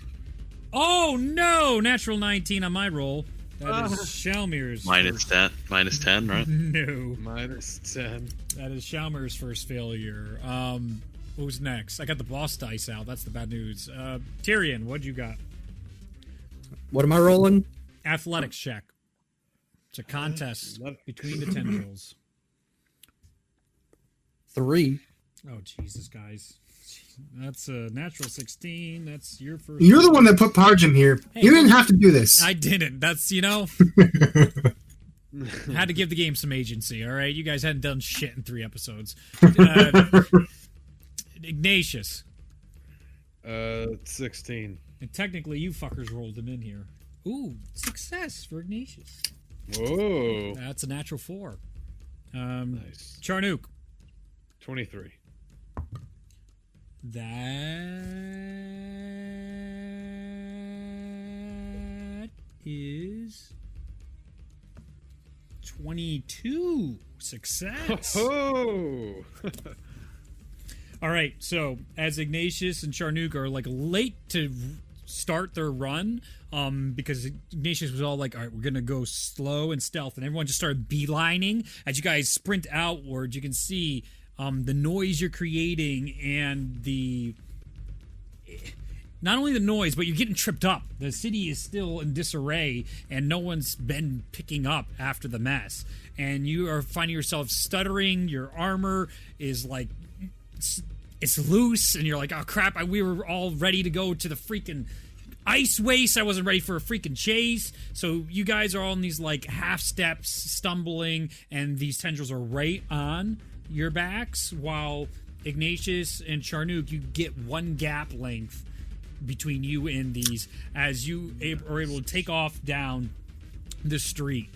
Oh no! Natural 19 on my roll. That is Shalmir's Minus 10. Minus 10, right? No. -10. That is Shalmir's first failure. Who's next? I got the boss dice out. That's the bad news. Tyrion, what'd you got? What am I rolling? Athletics check. It's a contest between the tendrils. 3. Oh, Jesus, guys. That's a natural 16. That's your first. You're the one that put Parjim here. Hey, You didn't have to do this. I didn't. That's, had to give the game some agency, all right? You guys hadn't done shit in 3 episodes. Ignatius. 16. And technically, you fuckers rolled them in here. Ooh, success for Ignatius. Whoa. That's a natural 4. Nice. Charnook. 23. That is 22. Success. Oh. All right, so as Ignatius and Charnook are like late to start their run, because Ignatius was all like, all right, we're gonna go slow and stealth, and everyone just started beelining. As you guys sprint outward, you can see the noise you're creating and not only the noise, but you're getting tripped up. The city is still in disarray, and no one's been picking up after the mess. And you are finding yourself stuttering. Your armor is like, it's loose, and you're like, oh crap, we were all ready to go to the freaking ice waste. I wasn't ready for a freaking chase. So you guys are all in these like half steps, stumbling, and these tendrils are right on your backs, while Ignatius and Charnook, you get one gap length between you and these as you are able to take off down the street.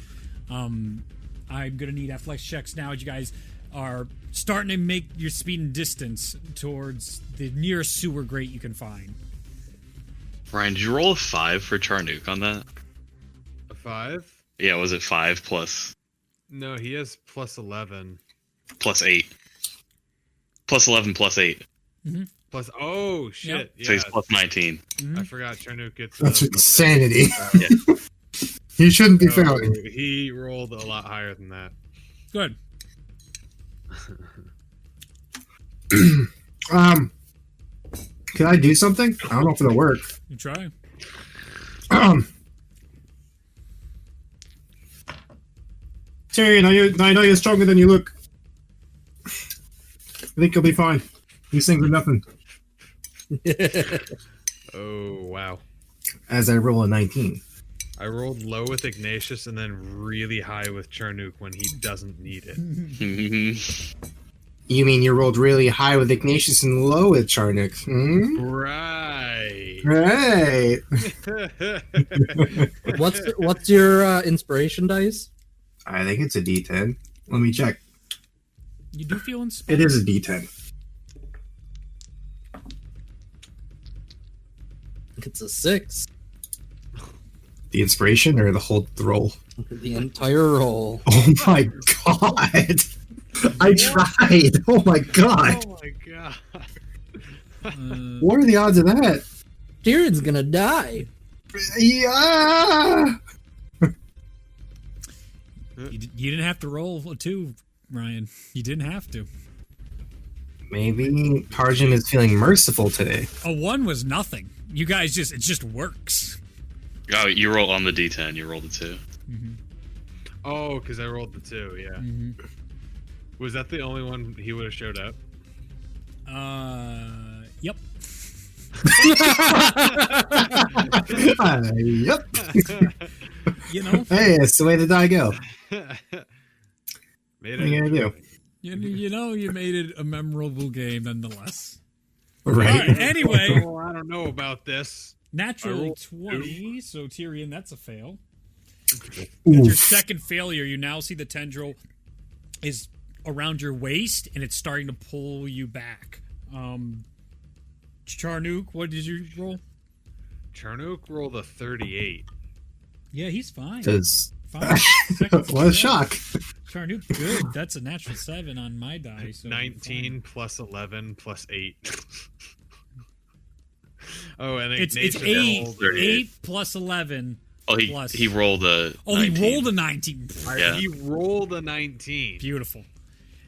I'm gonna need athletics checks now as you guys are starting to make your speed and distance towards the nearest sewer grate you can find. Ryan, did you roll a 5 for Charnook on that? A 5? Yeah, was it 5 plus No, he has plus 11. 8? Plus 11 plus 8. Plus, oh shit! Yep. So Yeah, he's plus 19. I forgot Charnook gets. That's insanity. Yeah. You shouldn't be No, failing. he rolled a lot higher than that. Good. Can I do something? I don't know if it'll work. You try. Terry, I know you're stronger than you look. I think you'll be fine. These things are nothing. Oh wow! As I roll a 19. I rolled low with Ignatius and then really high with Charnook when he doesn't need it. You mean you rolled really high with Ignatius and low with Charnook? Hmm? Right. Right. What's your inspiration dice? I think it's a D10. Let me check. You do feel inspired. It is a D10. It's a 6. The inspiration or the roll? The entire roll. Oh my god! I tried! Oh my god! Oh my god! What are the odds of that? Tyrion's gonna die. Yeah! You didn't have to roll a 2, Ryan. You didn't have to. Maybe Tarjan is feeling merciful today. A 1 was nothing. You guys it just works. Oh, you roll on the D10. You rolled a 2. Oh, because I rolled the 2. Yeah. Was that the only one he would have showed up? Yep. Yep. You know, Hey, it's the way the die go. Made What are you gonna do? you know, you made it a memorable game nonetheless. Right. All right, anyway, Oh, I don't know about this. naturally I rolled 20, so Tyrion, that's a fail. That's your Oof. second failure. You now see the tendril is around your waist, and it's starting to pull you back. Charnook, what did you roll? Charnook rolled a 38. Yeah, he's fine. Does Fine. Second what a success. shock. Charnook, good. That's a natural 7 on my die. So 19 plus 11 plus 8. Oh, and It's Ignatius 8. rolled- 8 plus 11. Oh, Plus. he rolled a. Oh, 19. he rolled a 19. Yeah. He rolled a 19. Beautiful.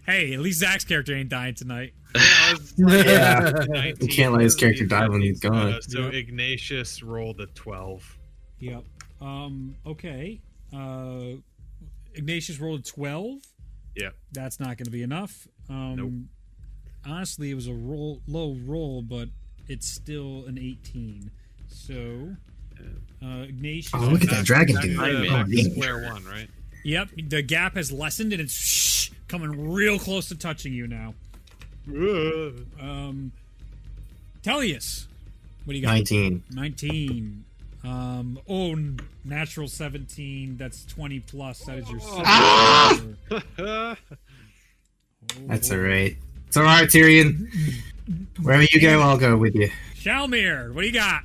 Hey, at least Zach's character ain't dying tonight. I was like, Yeah. 19. You can't let his character die when he's gone. So Yep. Ignatius rolled a 12. Yep. Okay. Ignatius rolled a 12. Yep. That's not going to be enough. Nope. Honestly, it was a low roll, but it's still an 18. So, Ignatius. Oh, look at that dragon Back dude. to Right, back to man. square one, right? Yep. The gap has lessened, and it's coming real close to touching you now. Tellius, What do you got? 19. 19. Natural 17. That's 20 plus. That is your second. Ah! That's alright. It's alright, Tyrion. Wherever you go, I'll go with you. Shalmir, what do you got?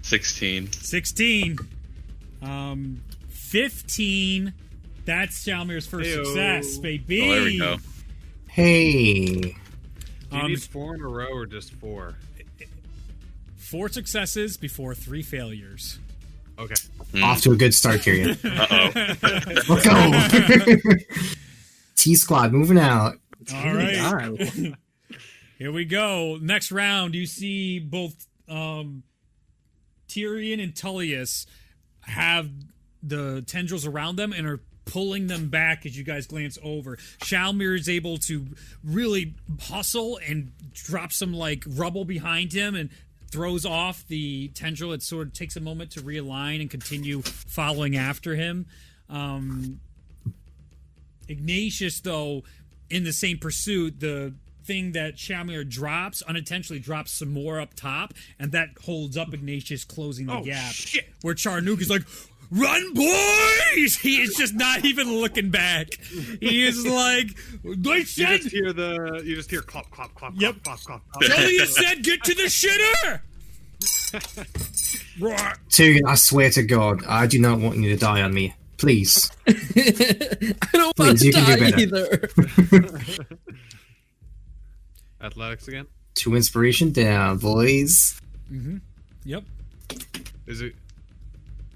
16. 16. 15. That's Shalmir's first Heyo. success, baby. Oh, there we go. Hey. Do you need 4 in a row or just 4? 4 successes before 3 failures. Okay. Off to a good start, Tyrion. Uh-oh. Let's go. T-Squad moving out. All right. Here we go. Next round, you see both Tyrion and Tullius have the tendrils around them and are pulling them back as you guys glance over. Shalmir is able to really hustle and drop some like rubble behind him and throws off the tendril. It sort of takes a moment to realign and continue following after him. Ignatius, though, in the same pursuit, the thing that Shalmir drops unintentionally drops some more up top, and that holds up Ignatius, closing the gap. Shit. Where Charnook is like, "Run, boys!" He is just not even looking back. He is like, "They You said, just hear clop, clop, clop, Yep. clop, clop, clop. Tullius said, get to the shitter." Roar. Tyrion, I swear to God, I do not want you to die on me. Please. I don't want Please, to you can do die better. either. Athletics again? 2 inspiration down, boys. Yep. Is it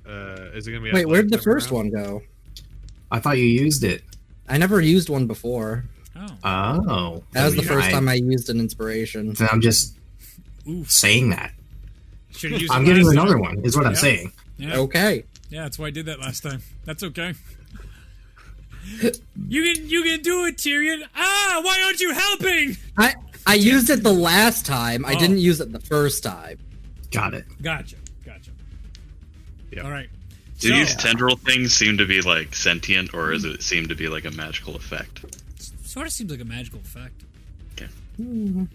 gonna be? Wait, where'd the athletics first every round? one go? I thought you used it. I never used one before. Oh. Oh. That was the I mean, first time I used an inspiration. Then I'm just Oof. saying that. Should have used I'm it getting last another time. one, is what I'm Yeah. saying. Yeah. Okay. Yeah, that's why I did that last time. That's okay. You can do it, Tyrion. Ah, why aren't you helping? I used it the last time. I Oh. didn't use it the first time. Got it. Gotcha. Yep. All right. Do So, these tendril things seem to be like sentient, or does it seem to be like a magical effect? sort of seems like a magical effect. Not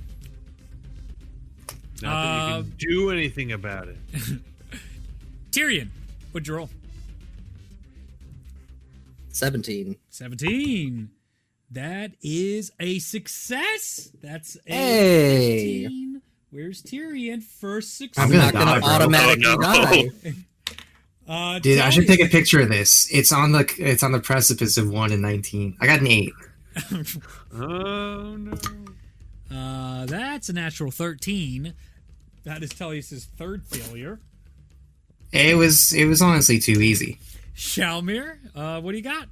that you can do anything about it. Tyrion, what'd you roll? 17. 17. That is a success. That's a Hey. 15. Where's Tyrion? First success. I'm gonna not die, gonna bro. automatically Oh, no. die. Dude, I should Tullius- take a picture of this. It's on the precipice of 1 and 19. I got an 8. Oh no. That's a natural 13. That is Tullius' third failure. It was honestly too easy. Shalmir, what do you got?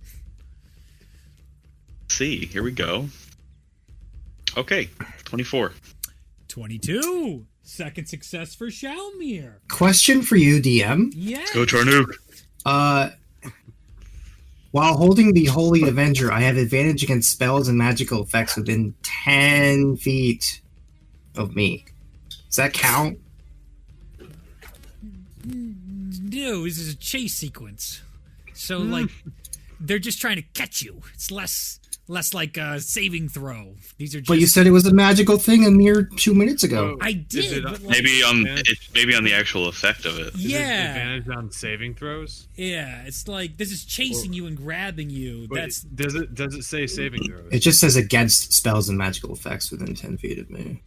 See, here we go. Okay, 24. 22. Second success for Shalmir. Question for you, DM. Yeah. Go Charnook. While holding the Holy Avenger, I have advantage against spells and magical effects within 10 feet of me. Does that count? No, this is a chase sequence. So, like, they're just trying to catch you. It's less like a saving throw. These are just... But you said it was a magical thing a mere 2 minutes ago. I did, Is it- but like, Maybe advantage? maybe on the actual effect of it. Is it Yeah. advantage on saving throws? Yeah, it's like, this is chasing you and grabbing you. Wait, That's... does it say saving throws? It just says against spells and magical effects within 10 feet of me.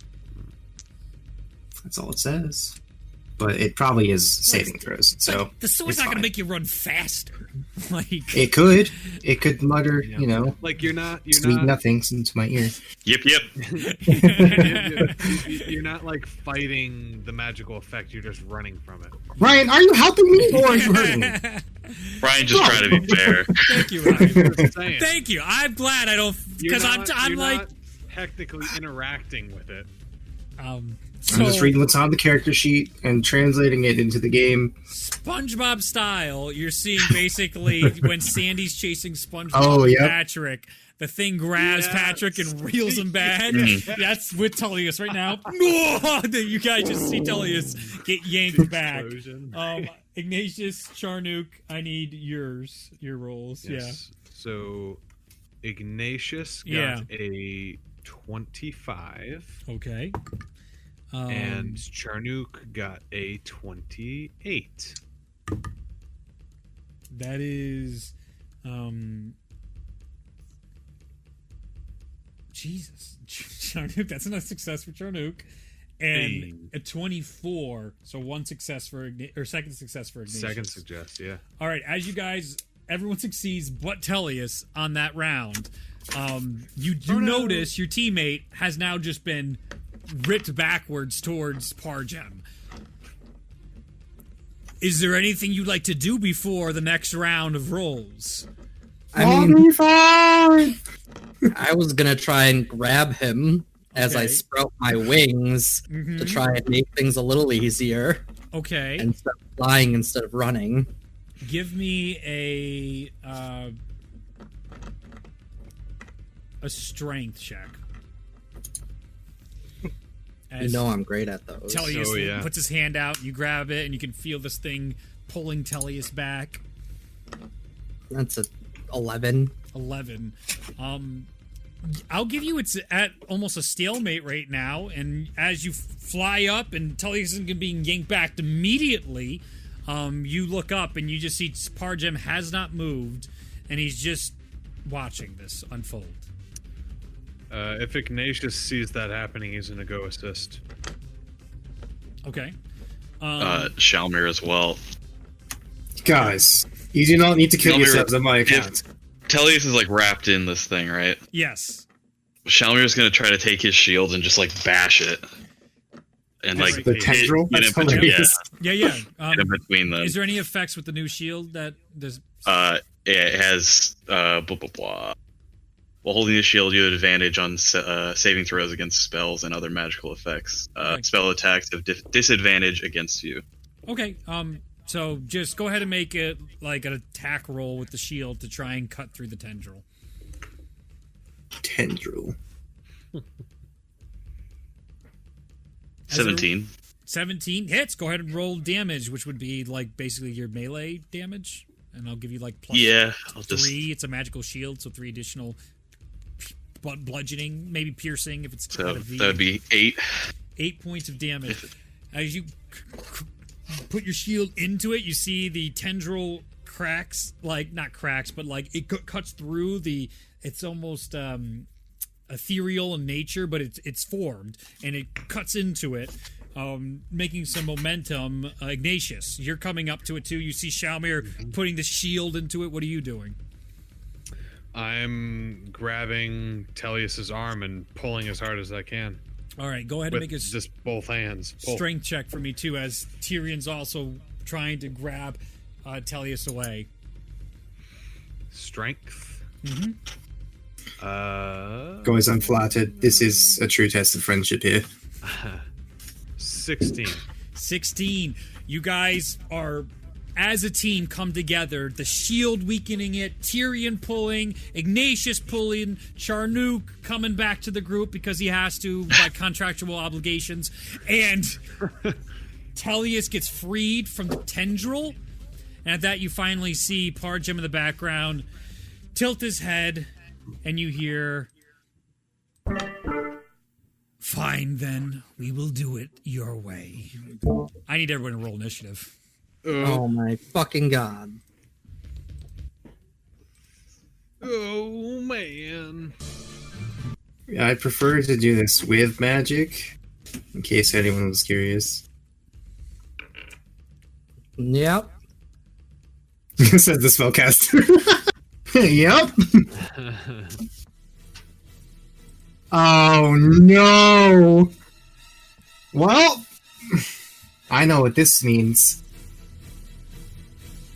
That's all it says. But it probably is saving throws, so the sword's it's not going to fine. make you run faster. Like... It could mutter, you know, Like you're not sweet nothings into my ear. Yep, yep. you're not like fighting the magical effect. You're just running from it. Ryan, are you helping me or are you hurting me? Brian just trying to be fair. Thank you, Ryan. Just saying. Thank you. I'm glad I don't... You're Because I'm you're like... not technically interacting with it. So, I'm just reading what's on the character sheet and translating it into the game. SpongeBob style, you're seeing basically when Sandy's chasing SpongeBob Oh, and yep. Patrick, the thing grabs Yes. Patrick and reels him back. Mhm. That's with Tullius right now. You guys just see Tullius get yanked back. Explosion. Ignatius, Charnook, I need your rolls. Yes. So Ignatius got Yeah. a 25. Yeah. Okay. And Charnook got a 28. That is, Jesus, Charnook. That's another success for Charnook, and Hey. a 24. So one success for second success for Ignatius. Second suggest, yeah. All right, as you guys, everyone succeeds but Tellius on that round. You do notice your teammate has now just been ripped backwards towards Pargem. Is there anything you'd like to do before the next round of rolls? I mean, I was gonna try and grab him as I Okay. sprout my wings to try and make things a little easier Okay. and start flying instead of running. Give me a strength check. You know I'm great at those. Tellius Oh, yeah. puts his hand out, you grab it, and you can feel this thing pulling Tellius back. That's a 11. 11. I'll give you it's at almost a stalemate right now, and as you fly up and Tellius is being yanked back immediately, you look up and you just see Pargem has not moved, and he's just watching this unfold. If Ignatius sees that happening, he's going to go assist. Okay. Shalmir as well. Guys, you do not need to kill Shalmir- yourselves on my account. Tellius is like wrapped in this thing, right? Yes. Shalmir's gonna try to take his shield and just like bash it, and like The hit- tendril? get That's in between, hilarious. Yeah. Get in between them. Is there any effects with the new shield that there's? It has blah blah blah. While holding the shield, you have advantage on saving throws against spells and other magical effects. Okay. Spell attacks have disadvantage against you. Okay. So just go ahead and make it like an attack roll with the shield to try and cut through the tendril. Tendril. 17. 17 hits. Go ahead and roll damage, which would be like basically your melee damage, and I'll give you like plus Yeah, I'll just 3. It's a magical shield, so 3 additional bludgeoning, maybe piercing if it's so got a V. that would be 8. 8 points of damage. As you put your shield into it, you see the tendril cracks, like not cracks, but like it cuts through the. It's almost ethereal in nature, but it's formed and it cuts into it, making some momentum. Ignatius, you're coming up to it too. You see Shalmir putting the shield into it. What are you doing? I'm grabbing Tellius's arm and pulling as hard as I can. All right, go ahead and With make a just both hands. Pull. strength check for me too, as Tyrion's also trying to grab Tellius away. Strength. Mm-hmm. Guys, I'm flattered. This is a true test of friendship here. 16. 16. You guys are, as a team, come together. The shield weakening it, Tyrion pulling, Ignatius pulling, Charnook coming back to the group because he has to by contractual obligations, and Tellius gets freed from the tendril. And at that, you finally see Pargem in the background tilt his head, and you hear, "Fine, then. We will do it your way." I need everyone to roll initiative. Oh my fucking god. Oh, man. Yeah, I prefer to do this with magic, in case anyone was curious. Yep. Said the spellcaster. Yep. Oh no. Well, I know what this means.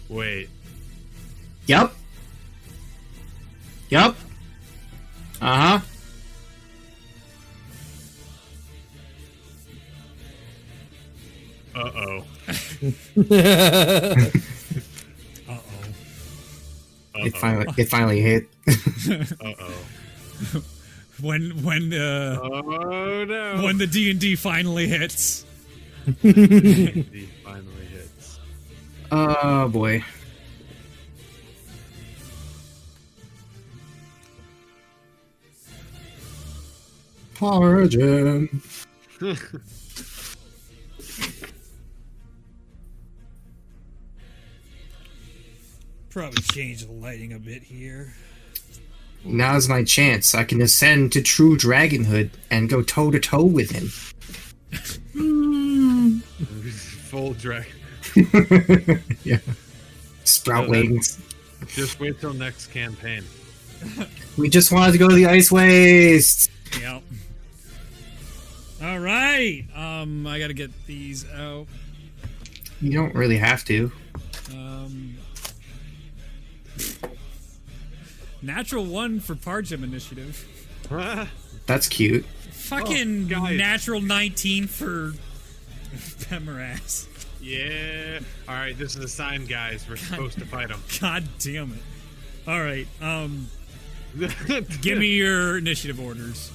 Wait. Yep. Yep. Uh-huh. Uh-oh. Uh-oh. It finally hit. Uh-oh. When Oh, no. when the D&D finally hits. He finally hits. Oh boy. Pargem. Probably change the lighting a bit here. Now's my chance. I can ascend to true dragonhood and go toe to toe with him. Full dragon. Yeah. Sprout No, that- wings. Just wait till next campaign. We just wanted to go to the ice waste. Yep. All right. I gotta get these out. You don't really have to. Natural 1 for Pargem initiative. That's cute. Fucking guys. natural 19 for Pemoras. Yeah. All right, this is a sign, guys. We're supposed to fight them. God damn it. All right. Give me your initiative orders.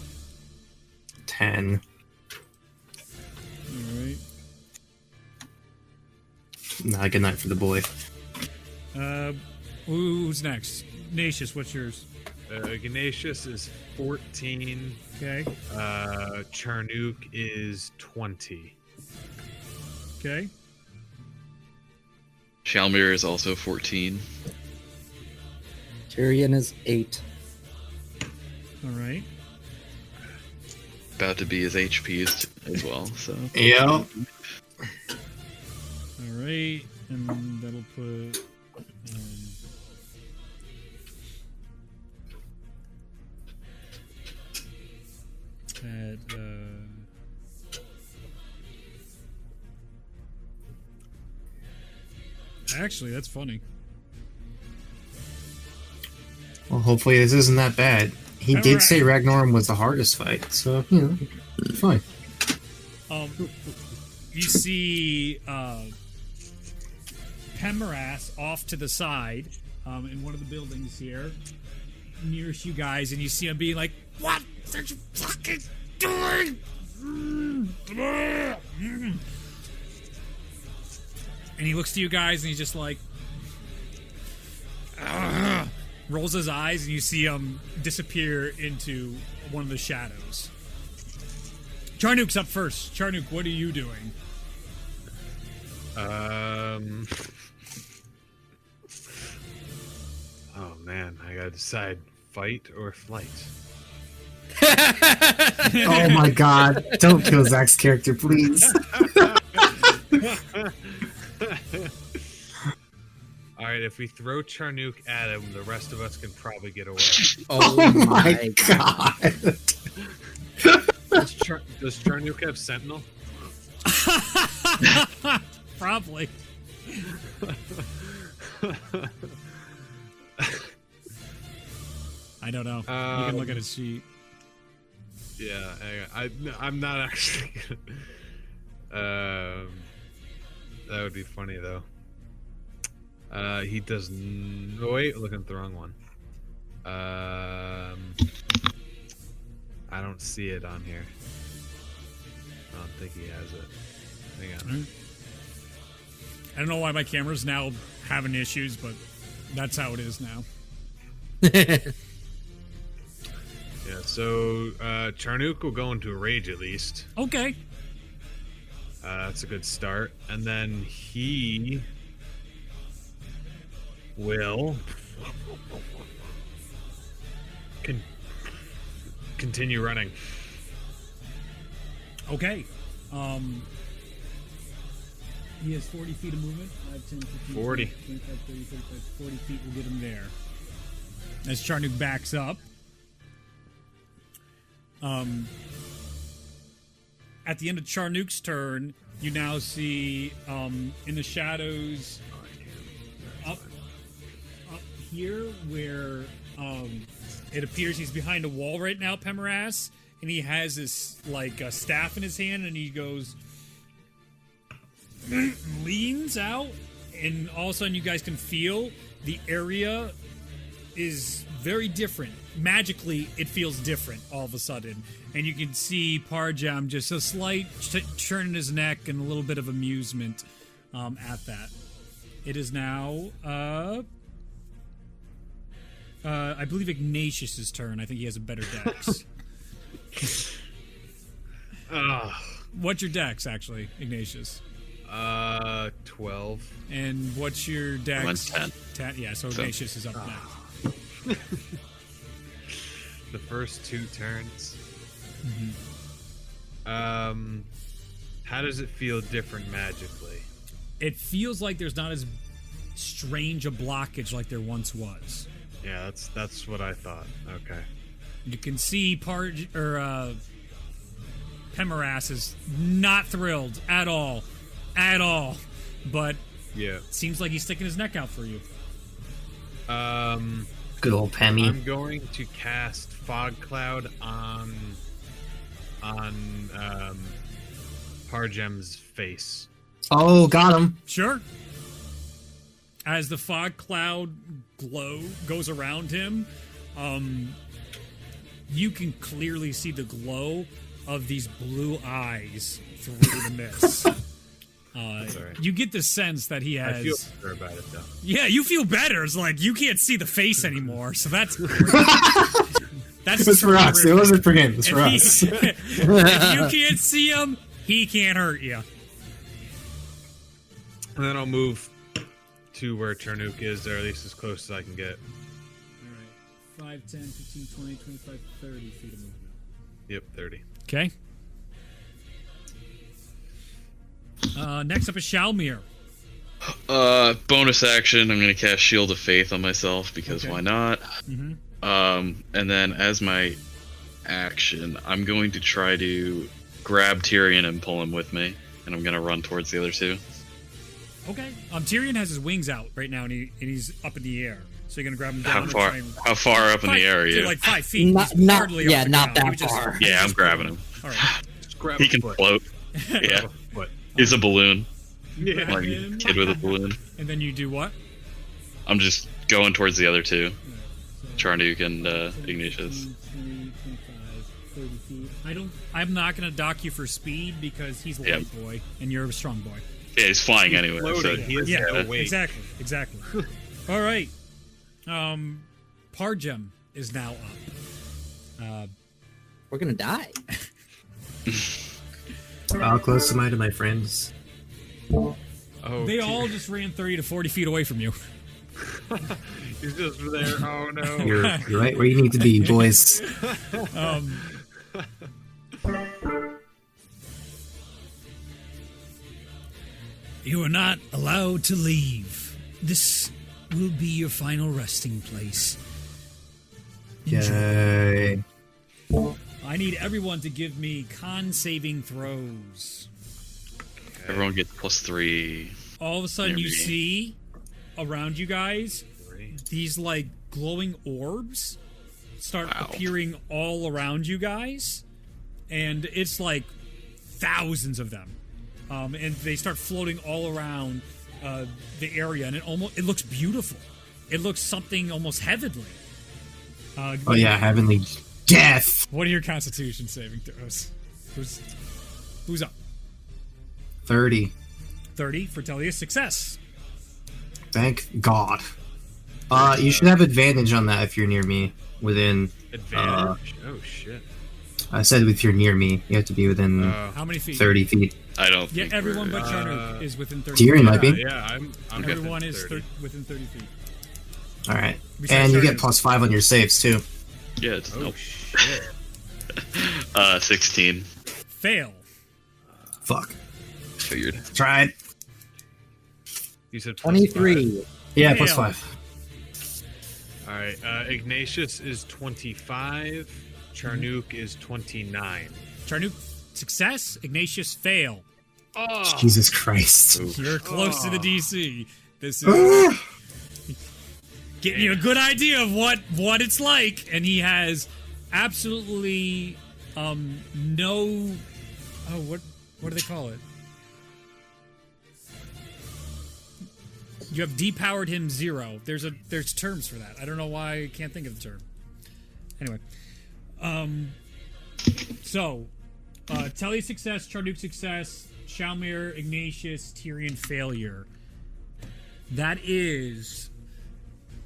10. All right. Nah, good night for the boy. Who's next? Nacius, what's yours? Ignatius is 14. Okay. Charnook is 20. Okay. Shalmir is also 14. Tyrion is 8. All right. About to be his HP as well, so. Yep. All right. And that'll put. At actually, that's funny. Well, hopefully this isn't that bad. He did Alright. say Ragnarum was the hardest fight, so, you know, fine. You see Pemoras off to the side in one of the buildings here, nearest you guys, and you see him being like, "What are you fucking doing?" And he looks to you guys, and he's just like, "Ugh," rolls his eyes, and you see him disappear into one of the shadows. Charnook's up first. Charnook, what are you doing? Oh man, I gotta decide: fight or flight. Oh my god. Don't kill Zach's character, please. All right, if we throw Charnook at him, the rest of us can probably get away. Oh my god. Does Charnook have Sentinel? Probably. I don't know. You can look at his sheet. Yeah, I'm not actually gonna. That would be funny though. He does. Oh, wait, looking at the wrong one. I don't see it on here. I don't think he has it. Hang on. I don't know why my camera's now having issues, but that's how it is now. Yeah, so Charnook will go into a rage at least. Okay. That's a good start. And then he will continue running. Okay. He has 40 feet of movement. 5, 10, 15, 40. 25, 30, 35, 40 feet will get him there. As Charnook backs up. At the end of Charnook's turn, you now see in the shadows up here where it appears he's behind a wall right now, Pemoras, and he has this like staff in his hand, and he goes leans out, and all of a sudden you guys can feel the area is very different. Magically, it feels different all of a sudden. And you can see Parjam just a slight turn in his neck and a little bit of amusement at that. It is now, I believe, Ignatius's turn. I think he has a better dex. What's your dex, actually, Ignatius? 12. And what's your dex? Mine's 10. 10. Yeah, so Ignatius is up next. The first 2 turns. How does it feel different magically? It feels like there's not as strange a blockage like there once was. Yeah, that's what I thought. Okay. You can see Pemoras is not thrilled at all. At all. But Yeah. it seems like he's sticking his neck out for you. Good old Pemmy. I'm going to cast Fog Cloud on Pargem's face. Oh, got him. Sure. As the fog cloud glow goes around him, you can clearly see the glow of these blue eyes through the mist. Sorry. You get the sense that he has. I feel better about it though. Yeah, you feel better. It's like you can't see the face anymore, so that's great. That's It was for us. It wasn't for him. It was for If us. if you can't see him, he can't hurt you. And then I'll move to where Charnook is, or at least as close as I can get. Alright. 5, 10, 15, 20, 25, 30 feet of movement. Yep, 30. Okay. Next up is Shalmir. Bonus action, I'm going to cast Shield of Faith on myself because Okay. why not? Mm-hmm. And then as my action, I'm going to try to grab Tyrion and pull him with me, and I'm going to run towards the other two. Okay. Tyrion has his wings out right now, and he's up in the air. So you're gonna grab him down. and try and- How far up in the air are so you? like 5 feet. Not, He's not hardly off yeah, the not ground. He that was just- far. Yeah, I'm grabbing him. All right. Just grab He a can foot. float. Yeah, What? he's a balloon. Yeah. Like a kid with a balloon. And then you do what? I'm just going towards the other two. Charnook and Ignatius. 20, 25, 30 feet. I'm not gonna dock you for speed because he's a Yeah. light boy and you're a strong boy. Yeah, he's flying anyway. So Floating. He is Yeah, no weight. exactly. All right. Pargem is now up. We're gonna die. How close am I to my friends? Oh, They all just ran 30 to 40 feet away from you. He's just there. Oh no. You're right where you need to be, boys. You are not allowed to leave. This will be your final resting place. Yay. I need everyone to give me con saving throws. everyone gets +3. All of a sudden, you Maybe. see around you guys these like glowing orbs start Wow. appearing all around you guys, and it's like thousands of them, and they start floating all around the area, and it looks beautiful. It looks something almost heavenly. Oh yeah, heavenly death. What are your Constitution saving throws? Who's up? 30. 30 for Telia. Success. Thank God. You should have advantage on that if you're near me. Within. Advantage. Oh shit. I said if you're near me, you have to be within How many feet? 30 feet. I don't Yeah, think everyone we're- but Charnook is within 30 Tyrion feet. might be. Yeah, I'm Everyone within is 30. within 30 feet. All right, Besides and you get Charnook. +5 on your saves too. Yeah, it's Oh nope. shit. 16. Fail. Fuck. Figured. Tried. You said +5. 23. Yeah, Fail. +5. All right. Ignatius is 25. Charnook is 29. Charnook, success. Ignatius, fail. Oh. Jesus Christ. You're close to the DC. This is getting you a good idea of what it's like, and he has absolutely no. Oh, what do they call it? You have depowered him 0. There's terms for that. I don't know why I can't think of the term. Anyway, so Telly success, Charnook success, Shalmir, Ignatius, Tyrion failure. That is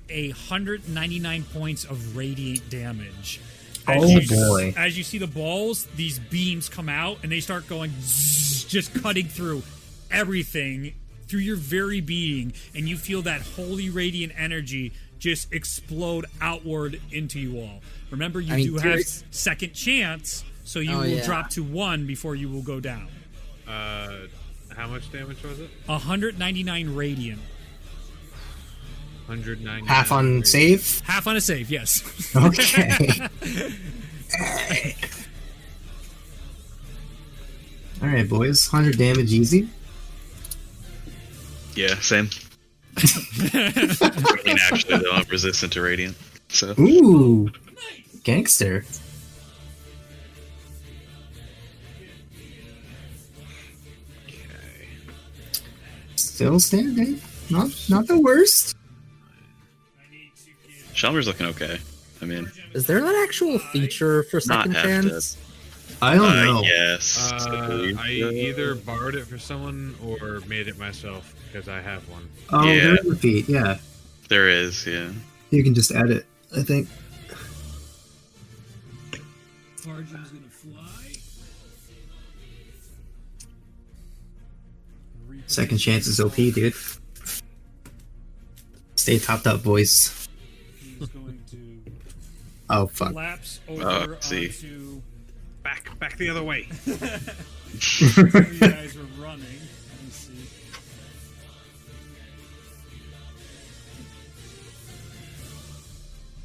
199 points of radiant damage. As you see the balls, these beams come out and they start going zzz, just cutting through everything, through your very being, and you feel that holy radiant energy just explode outward into you all. Remember, you do have second chance, so you will drop to 1 before you will go down. How much damage was it? 199 radiant. 199. Half on save? Half on a save, yes. Okay. Alright, boys. 100 damage easy. Yeah, same. I mean, actually, though, I'm resistant to radiant. So. Ooh. Gangster. Okay. Still standing. Not the worst. Shelmer's looking okay. I mean, Is there an actual feature for second half chance? I don't know. Yes. I either borrowed it for someone or made it myself because I have one. Oh, Yeah. there is a feat, yeah. There is, yeah. You can just add it, I think. Parjum's gonna fly. Second chance is OP, dude. Stay topped up, boys. He's going to Oh, fuck. collapse over see. onto Back the other way. where you guys were running. Let me see.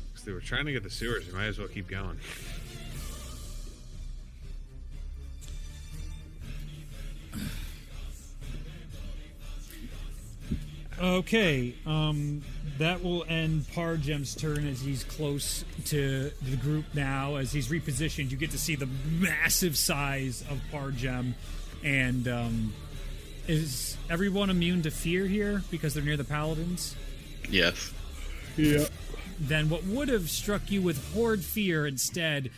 Because they were trying to get the sewers. We might as well keep going. Okay, that will end Parjem's turn as he's close to the group now. As he's repositioned, you get to see the massive size of Parjem. And is everyone immune to fear here because they're near the paladins? Yes. Yeah. Then what would have struck you with horde fear instead,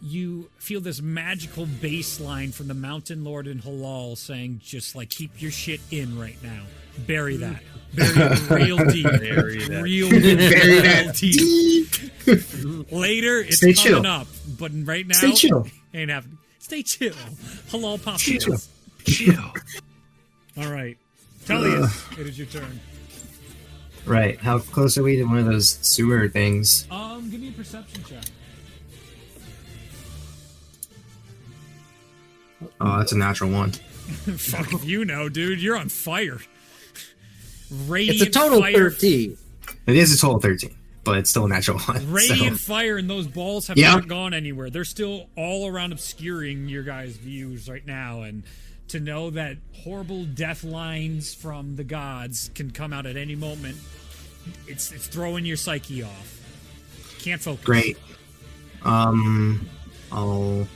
you feel this magical bass line from the Mountain Lord in Hlall saying, just like, keep your shit in right now. Bury that. Bury it real deep. Bury that. Real deep. Later, it's Stay coming chill. up. But right now, Stay chill. ain't happening. Stay chill. Hlall pop Chill. quiz. Chill. All right. Tellius, it is your turn. Right. How close are we to one of those sewer things? Give me a perception check. Oh, that's a natural one. Fuck if you know, dude. You're on fire. Radiant It's a total fire, 13. It is a total 13, but it's still a natural one. Radiant So. fire, and those balls have Yeah. not gone anywhere. They're still all around obscuring your guys' views right now. And to know that horrible death lines from the gods can come out at any moment, it's throwing your psyche off. Can't focus. Great. I'll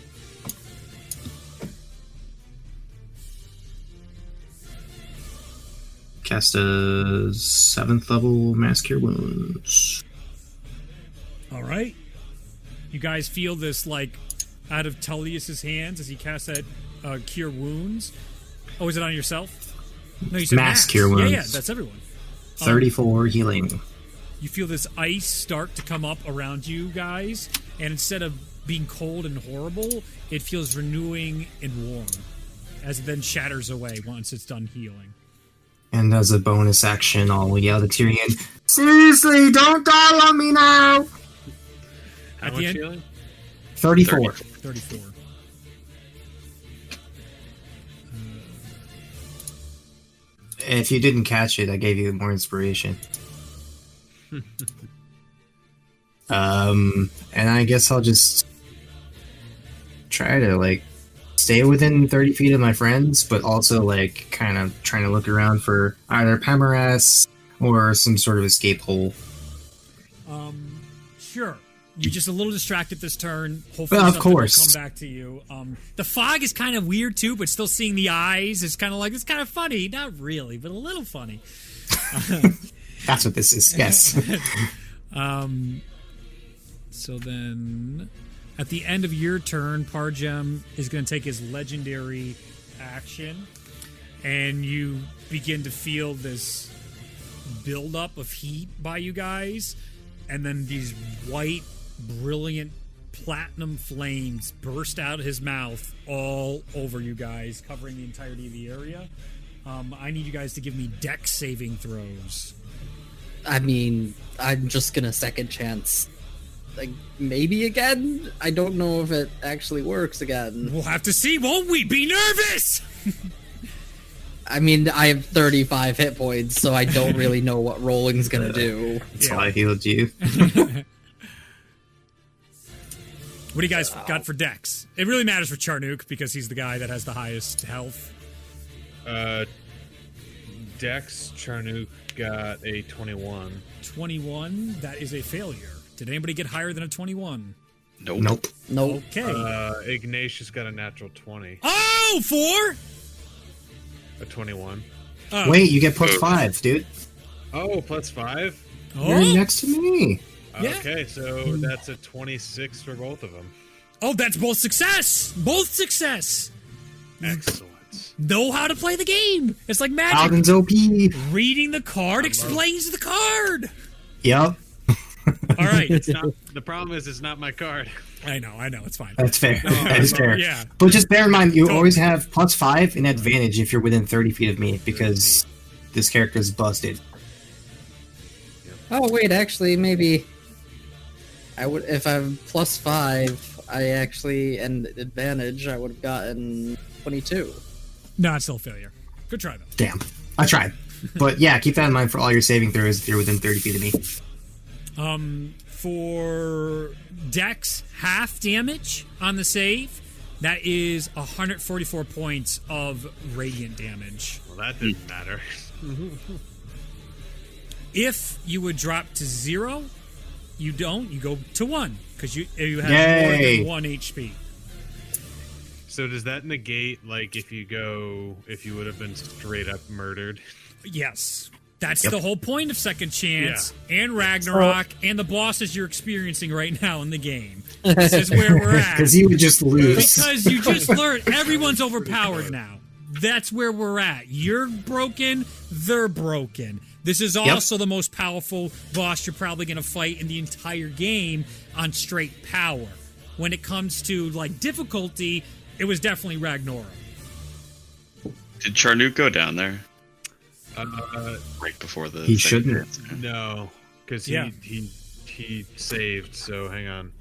cast a 7th level Mass Cure Wounds. All right. You guys feel this, like, out of Tullius's hands as he casts that Cure Wounds. Oh, is it on yourself? No, you said Mass Cure Wounds. Yeah, that's everyone. 34 healing. You feel this ice start to come up around you guys, and instead of being cold and horrible, it feels renewing and warm as it then shatters away once it's done healing. And as a bonus action, I'll yell to Tyrion, "Seriously, don't die on me now!" How At the much end- healing? 34. 34. If you didn't catch it, I gave you more inspiration. And I guess I'll just try to, like, stay within 30 feet of my friends, but also, like, kind of trying to look around for either Pamaras or some sort of escape hole. Sure. You're just a little distracted this turn. Hopefully Well, of something will course. come back to you. The fog is kind of weird too, but still seeing the eyes is kind of like, it's kind of funny. Not really, but a little funny. That's what this is, yes. So then, at the end of your turn, Parjem is going to take his legendary action, and you begin to feel this buildup of heat by you guys, and then these white, brilliant platinum flames burst out of his mouth all over you guys, covering the entirety of the area. I need you guys to give me dex saving throws. I mean, I'm just gonna second chance. Like, maybe again? I don't know if it actually works again. We'll have to see, won't we? Be nervous! I mean, I have 35 hit points, so I don't really know what rolling's gonna do. That's why I healed you. What do you guys got for dex? It really matters for Charnook because he's the guy that has the highest health. Dex Charnook got a 21. 21, that is a failure. Did anybody get higher than a 21? Nope. Nope. Okay. Ignatius got a natural 20. Oh, 4? A 21. Oh. Wait, you get +5, dude. Oh, +5? You're Oh, next to me. Yeah. Okay, so that's a 26 for both of them. oh, that's both success. Both success. Excellent. Know how to play the game. It's like magic. Paladin's OP. Reading the card explains the card. Yep. All right. It's not, the problem is it's not my card. I know. It's fine. That's fair. That is fair. Yeah. But just bear in mind, you Totally. always have +5 in advantage if you're within 30 feet of me, because this character is busted. Oh, wait, actually, maybe... I would, if I'm +5, I actually, and advantage, I would have gotten 22. No, it's still a failure. Good try, though. Damn. I tried. But yeah, keep that in mind for all your saving throws if you're within 30 feet of me. For Dex, half damage on the save. That is 144 points of radiant damage. Well, that didn't matter. If you would drop to 0, you don't. You go to 1 because you have more Yay. than 1 HP. So does that negate, like, if you would have been straight up murdered? Yes. That's Yep. the whole point of Second Chance and Ragnarok and the bosses you're experiencing right now in the game. This is where we're at. Because you would just lose. Because you just learned everyone's overpowered now. That's where we're at. You're broken, they're broken. This is also the most powerful boss you're probably going to fight in the entire game on straight power. When it comes to, like, difficulty, it was definitely Ragnarok. Did Charnook go down there right before the? He second shouldn't. chance? No, because he saved. So hang on.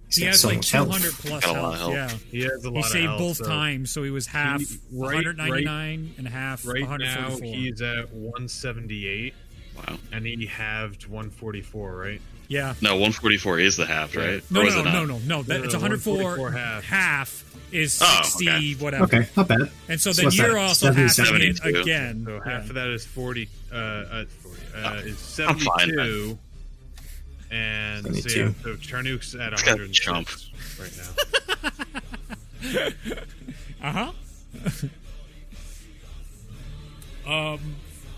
He got has so like much health. 200 plus Got a lot of health. health. Yeah. He has a lot He of saved health, both so times, so he was half right- 199 and half Right now 144. he's at 178, Wow. and he halved 144, right? Yeah. No, 144 is the half, right? No, Or was no, it not? no. That, No, it's no, 104 144 half. half is Oh, 60 okay. whatever. Okay, not bad. And so So then what's you're that? also half 72. it again. So half Yeah. of that is 40. Is I'm fine, 72. And so, 72. yeah, so Charnook's at It's got 106 chump. right now.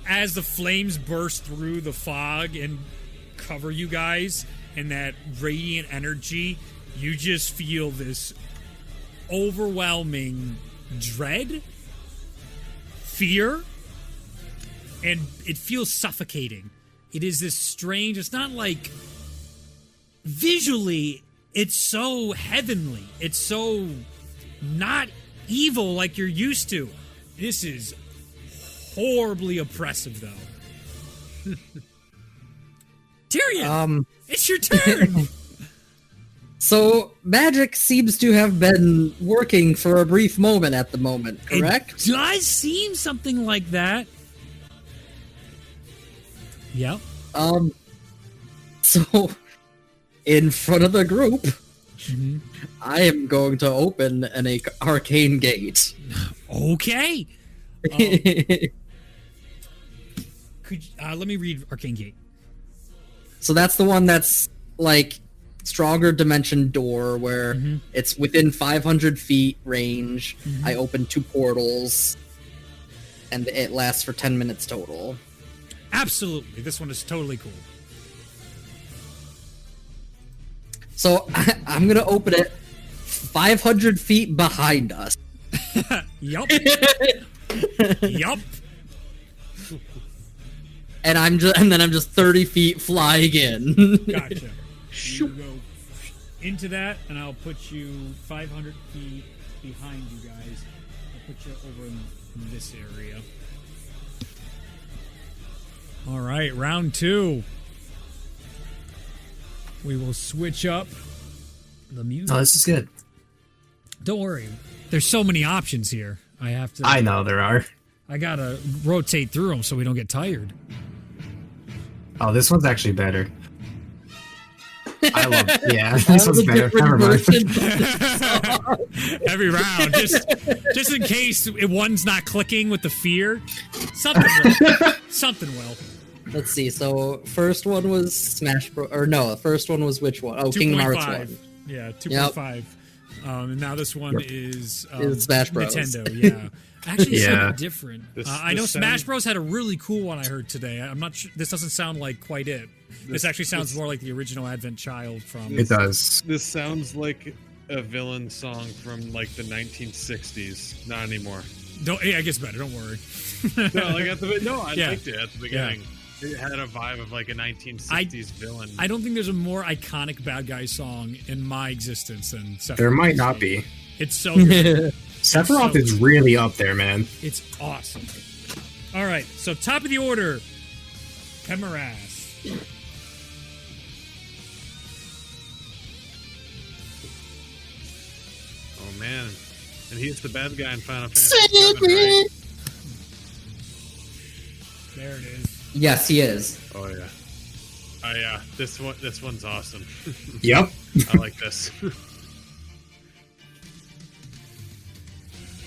As the flames burst through the fog and cover you guys in that radiant energy, you just feel this overwhelming dread, fear, and it feels suffocating. It is this strange, it's not like visually, it's so heavenly. It's so not evil like you're used to. This is horribly oppressive, though. Tyrion, it's your turn. So, magic seems to have been working for a brief moment at the moment, correct? It does seem something like that. Yep. So, in front of the group, I am going to open an arcane gate. Okay. Could let me read Arcane Gate. So that's the one that's like stronger dimension door where it's within 500 feet range. I open 2 portals and it lasts for 10 minutes total. Absolutely. This one is totally cool. So I'm going to open it 500 feet behind us. Yup. Yup. And then I'm just 30 feet flying in. Gotcha. You go into that, and I'll put you 500 feet behind you guys. I'll put you over in this area. All right, round 2. We will switch up the music. Oh, this is good. Don't worry. There's so many options here. I know there are. I gotta rotate through them so we don't get tired. Oh, this one's actually better. I love. Yeah, All this one's the better. different Never mind. versions of this song. Every round, just in case one's not clicking with the fear. Something will. Something will. Let's see. So first one was Smash Bros. Or no, the first one was which one? Oh, Kingdom Hearts 2.5. 1. Yeah, 2.5. And now this one is Smash Bros. Nintendo. Yeah. Actually, it's Yeah. something different. I know This Smash sounds- Bros had a really cool one I heard today. I'm not sure. This doesn't sound like quite it. This actually sounds more like the original Advent Child from. It does. This sounds like a villain song from like the 1960s. Not anymore. Don't. Yeah, it gets better. Don't worry. No, like I Yeah. liked it at the beginning. It had a vibe of like a 1960s villain. I don't think there's a more iconic bad guy song in my existence than Sephiroth. There might not be. It's so good. Sephiroth is really up there, man. It's awesome. All right, so top of the order, Pemaras. Oh man, and he's the bad guy in Final Fantasy VII, right? There it is. Yes, he is. Oh yeah. Yeah, this one's awesome. Yep. I like this. Yo,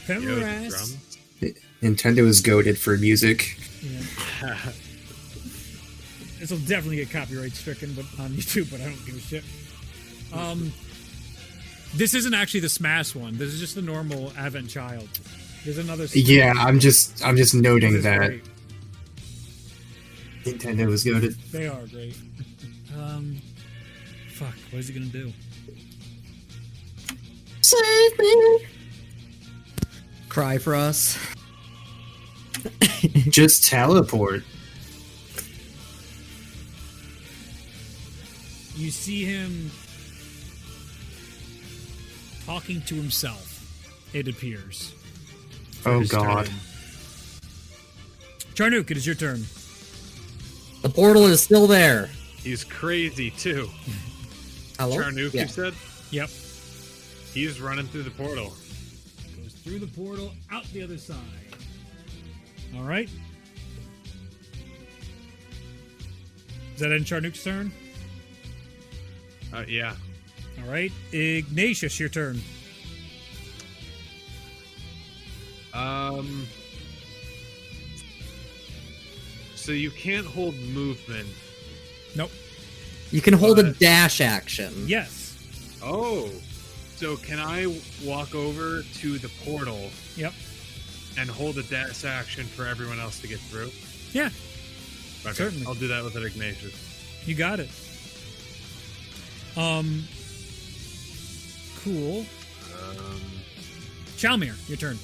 the Pemaras. drums. Nintendo is goaded for music. Yeah. This will definitely get copyright stricken, but on YouTube. But I don't give a shit. This isn't actually the Smash one. This is just the normal Advent Child. There's another. Yeah, I'm just This noting is that great. Nintendo is goaded. They are great. Fuck. What is he gonna do? Save me. Cry for us. Just teleport. You see him talking to himself. It appears. Oh His god. turn. Charnook, it is your turn. The portal is still there. He's crazy too. Hello? Charnook, Yeah. you said? Yep. He's running through the portal. Goes through the portal, out the other side. All right. Is that end Charnook's turn? Yeah. All right. Ignatius, your turn. So you can't hold movement. Nope. You can hold a But- dash action. Yes. Oh. So can I walk over to the portal Yep. and hold a dash action for everyone else to get through? Yeah. Okay, Certainly. I'll do that with an Ignatius. You got it. Cool. Chalmir, your turn.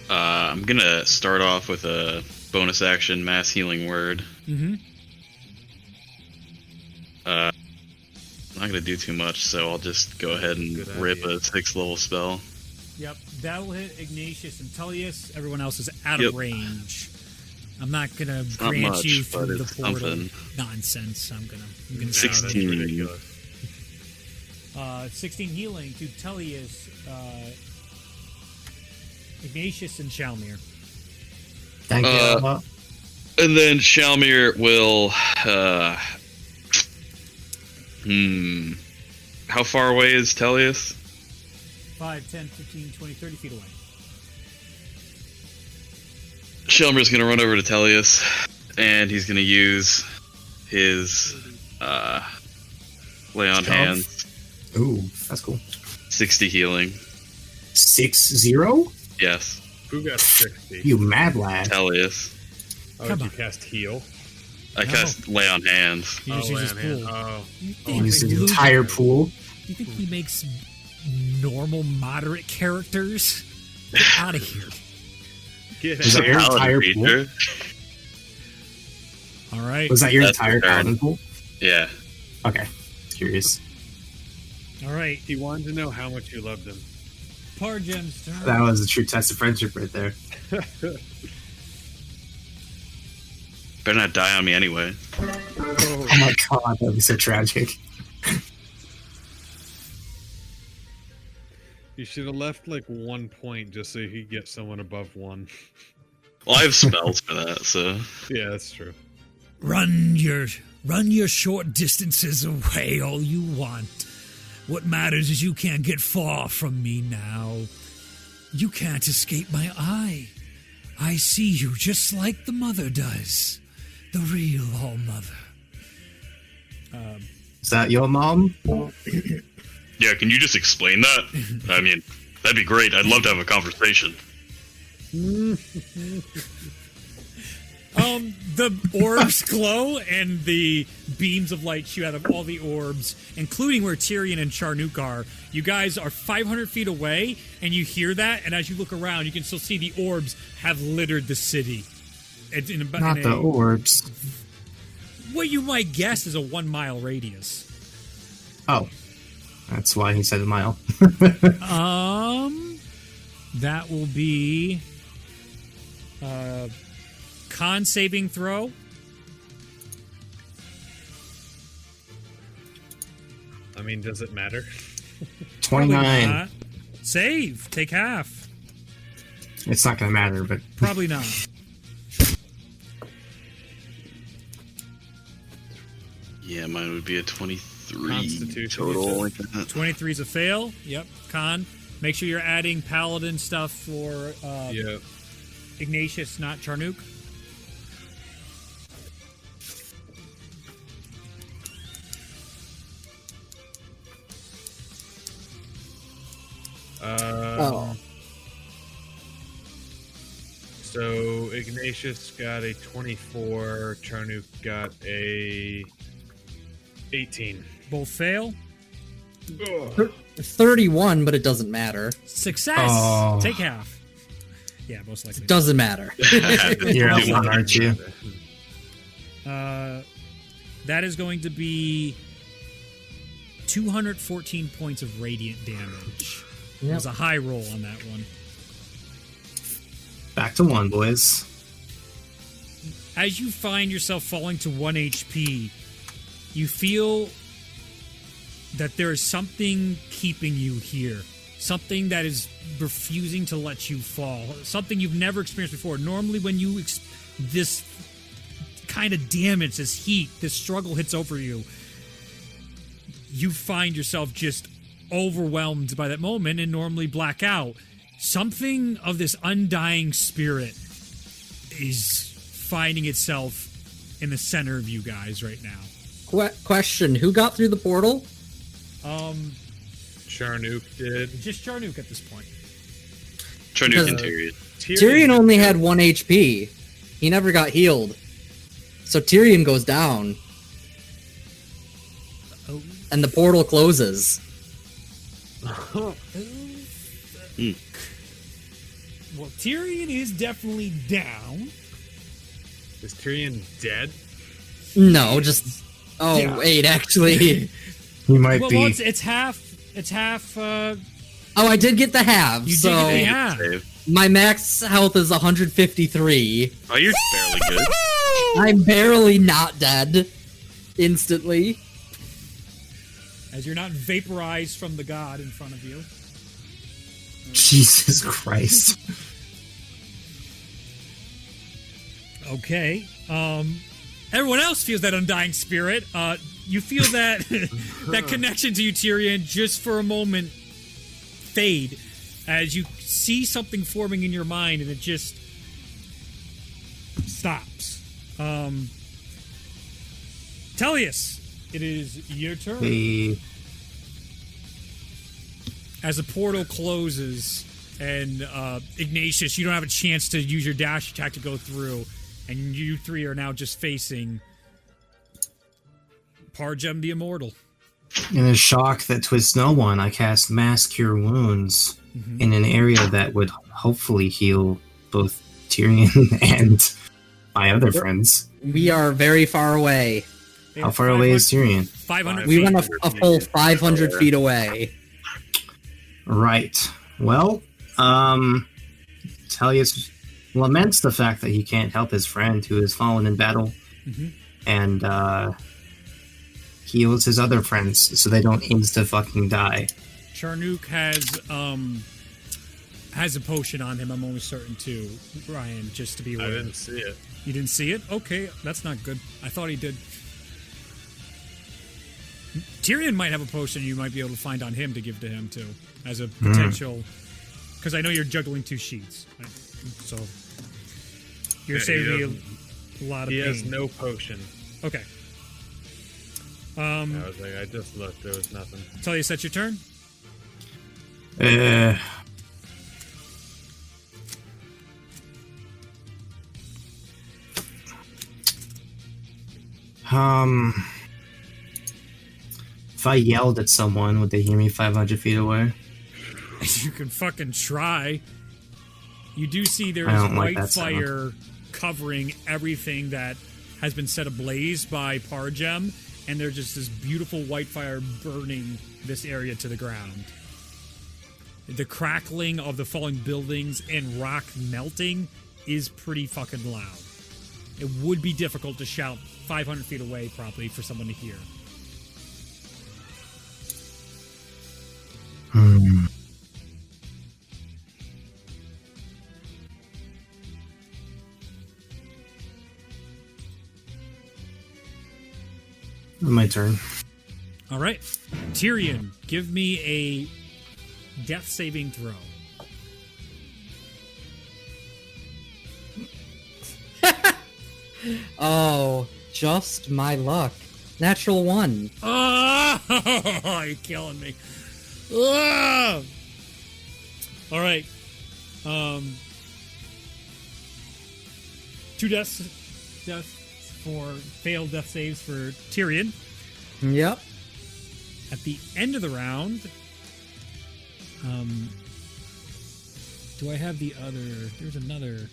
I'm gonna start off with a bonus action mass healing word. Mm-hmm. I'm not gonna do too much, so I'll just go ahead and Good rip idea. a 6th level spell. Yep. That'll hit Ignatius and Tullius. Everyone else is out Yep. of range. I'm not gonna not grant much, you but through the it's portal. something. Nonsense. I'm gonna No, that's 16. ridiculous. 16 healing to Tullius, Ignatius, and Chalmir. Thank you. And then Shalmir will. How far away is Tellius? 5, 10, 15, 20, 30 feet away. Shalmir's gonna run over to Tellius, and he's gonna use his lay on Shove. hands, Ooh, that's cool. 60 healing. 6-0? Yes, Who got 60? You mad lad. Tellius. Oh, Come did on. you cast heal? I No. cast lay on hands. He just uses man. pool. Oh. You He think, uses the Luke- entire pool. you think he makes normal, moderate characters? Get out of here. Get Was that out. your Paladin entire creature. All right. Was that your That's entire the turn. paladin pool? Yeah. Okay. Curious. All right, He wanted to know how much you loved him. Pargem's turn. That was a true test of friendship right there. Better not die on me anyway. Oh my god, that would be so tragic. You should have left like 1 point just so you could get someone above 1. Well, I have spells for that, so Yeah, that's true. Run your short distances away all you want. What matters is you can't get far from me now. You can't escape my eye. I see you just like the mother does. The real All Mother. Is that your mom? yeah. Can you just explain that? I mean, that'd be great. I'd love to have a conversation. The orbs glow, and the beams of light shoot out of all the orbs, including where Tyrion and Charnook are. You guys are 500 feet away, and you hear that, and as you look around, you can still see the orbs have littered the city. It's Not the orbs. What you might guess is a 1 mile radius. Oh. That's why he said a mile. That will be con saving throw. I mean, does it matter? 29. Not. Save. Take half. It's not going to matter, but Probably not. Yeah, mine would be a 23 Constitution, total. you Like that. 23 is a fail. Yep. Con. Make sure you're adding paladin stuff for Yeah. Ignatius, not Charnook. Oh. So Ignatius got a 24. Charnook got a 18. Both fail. 31, but it doesn't matter. Success. Oh. Take half. Yeah, most likely. Doesn't matter. you're out one, aren't you? That is going to be 214 points of radiant damage. It Yep. was a high roll on that one. Back to 1, boys. As you find yourself falling to 1 HP, you feel that there is something keeping you here. Something that is refusing to let you fall. Something you've never experienced before. Normally when you this kind of damage, this heat, this struggle hits over you, you find yourself just overwhelmed by that moment and normally black out. Something of this undying spirit is finding itself in the center of you guys right now. Question: who got through the portal? Charnook did. Just Charnook at this point. Charnook and Because- Tyrion. Tyrion only had 1 HP. He never got healed. So Tyrion goes down. Oh. And the portal closes. Well, Tyrion is definitely down. Is Tyrion dead? No, just... Oh, Yeah. wait, actually... He might Well, be. it's half. It's half. Oh, I did get the half, You so... did get the half. Save. My max health is 153. Oh, you're barely good. I'm barely not dead. Instantly. As you're not vaporized from the god in front of you. Jesus Christ. Okay. Everyone else feels that undying spirit. You feel that that connection to you, Tyrion, just for a moment fade as you see something forming in your mind, and it just stops. Tellius, it is your turn. The As the portal closes, and Ignatius, you don't have a chance to use your dash attack to go through, and you three are now just facing Pargem the Immortal. In a shock that twists no one, I cast Mass Cure Wounds in an area that would hopefully heal both Tyrion and my other friends. We are very far away. How far away is Tyrion? 500 We feet. went a full 500 feet away. Right. Well, Tellius laments the fact that he can't help his friend who has fallen in battle, and heals his other friends so they don't insta fucking die. Charnook has a potion on him, I'm almost certain too, Ryan, just to be aware. I didn't see it. You didn't see it? Okay, that's not good. I thought he did. Tyrion might have a potion you might be able to find on him to give to him too, as a potential. Because I know you're juggling 2 sheets, so you're Yeah, saving he me a lot of He pain. has no potion. Okay. I was like, I just looked. There was nothing. Tell you, set your turn. If I yelled at someone, would they hear me 500 feet away? You can fucking try. You do see there I is don't like white that sound. fire covering everything that has been set ablaze by Pargem, and there's just this beautiful white fire burning this area to the ground. The crackling of the falling buildings and rock melting is pretty fucking loud. It would be difficult to shout 500 feet away, probably, for someone to hear. My turn. All right. Tyrion, give me a death saving throw. Oh, just my luck. Natural 1. Oh, you're killing me. Oh! All right. 2 deaths for failed death saves for Tyrion. Yep. At the end of the round, do I have the other? There's another.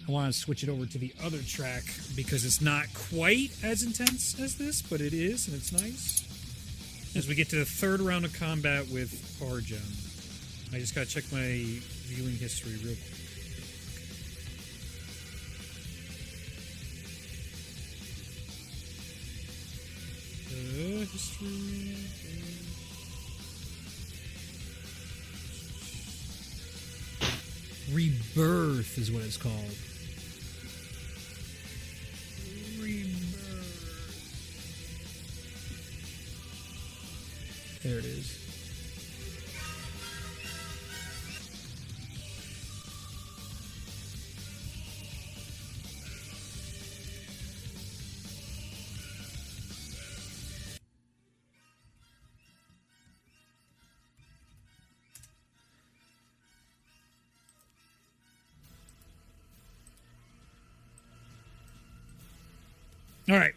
I want to switch it over to the other track because it's not quite as intense as this, but it is, and it's nice. As we get to the 3rd round of combat with Pargem, I just gotta check my viewing history real quick. History. Rebirth is what it's called. Rebirth. There it is. All right.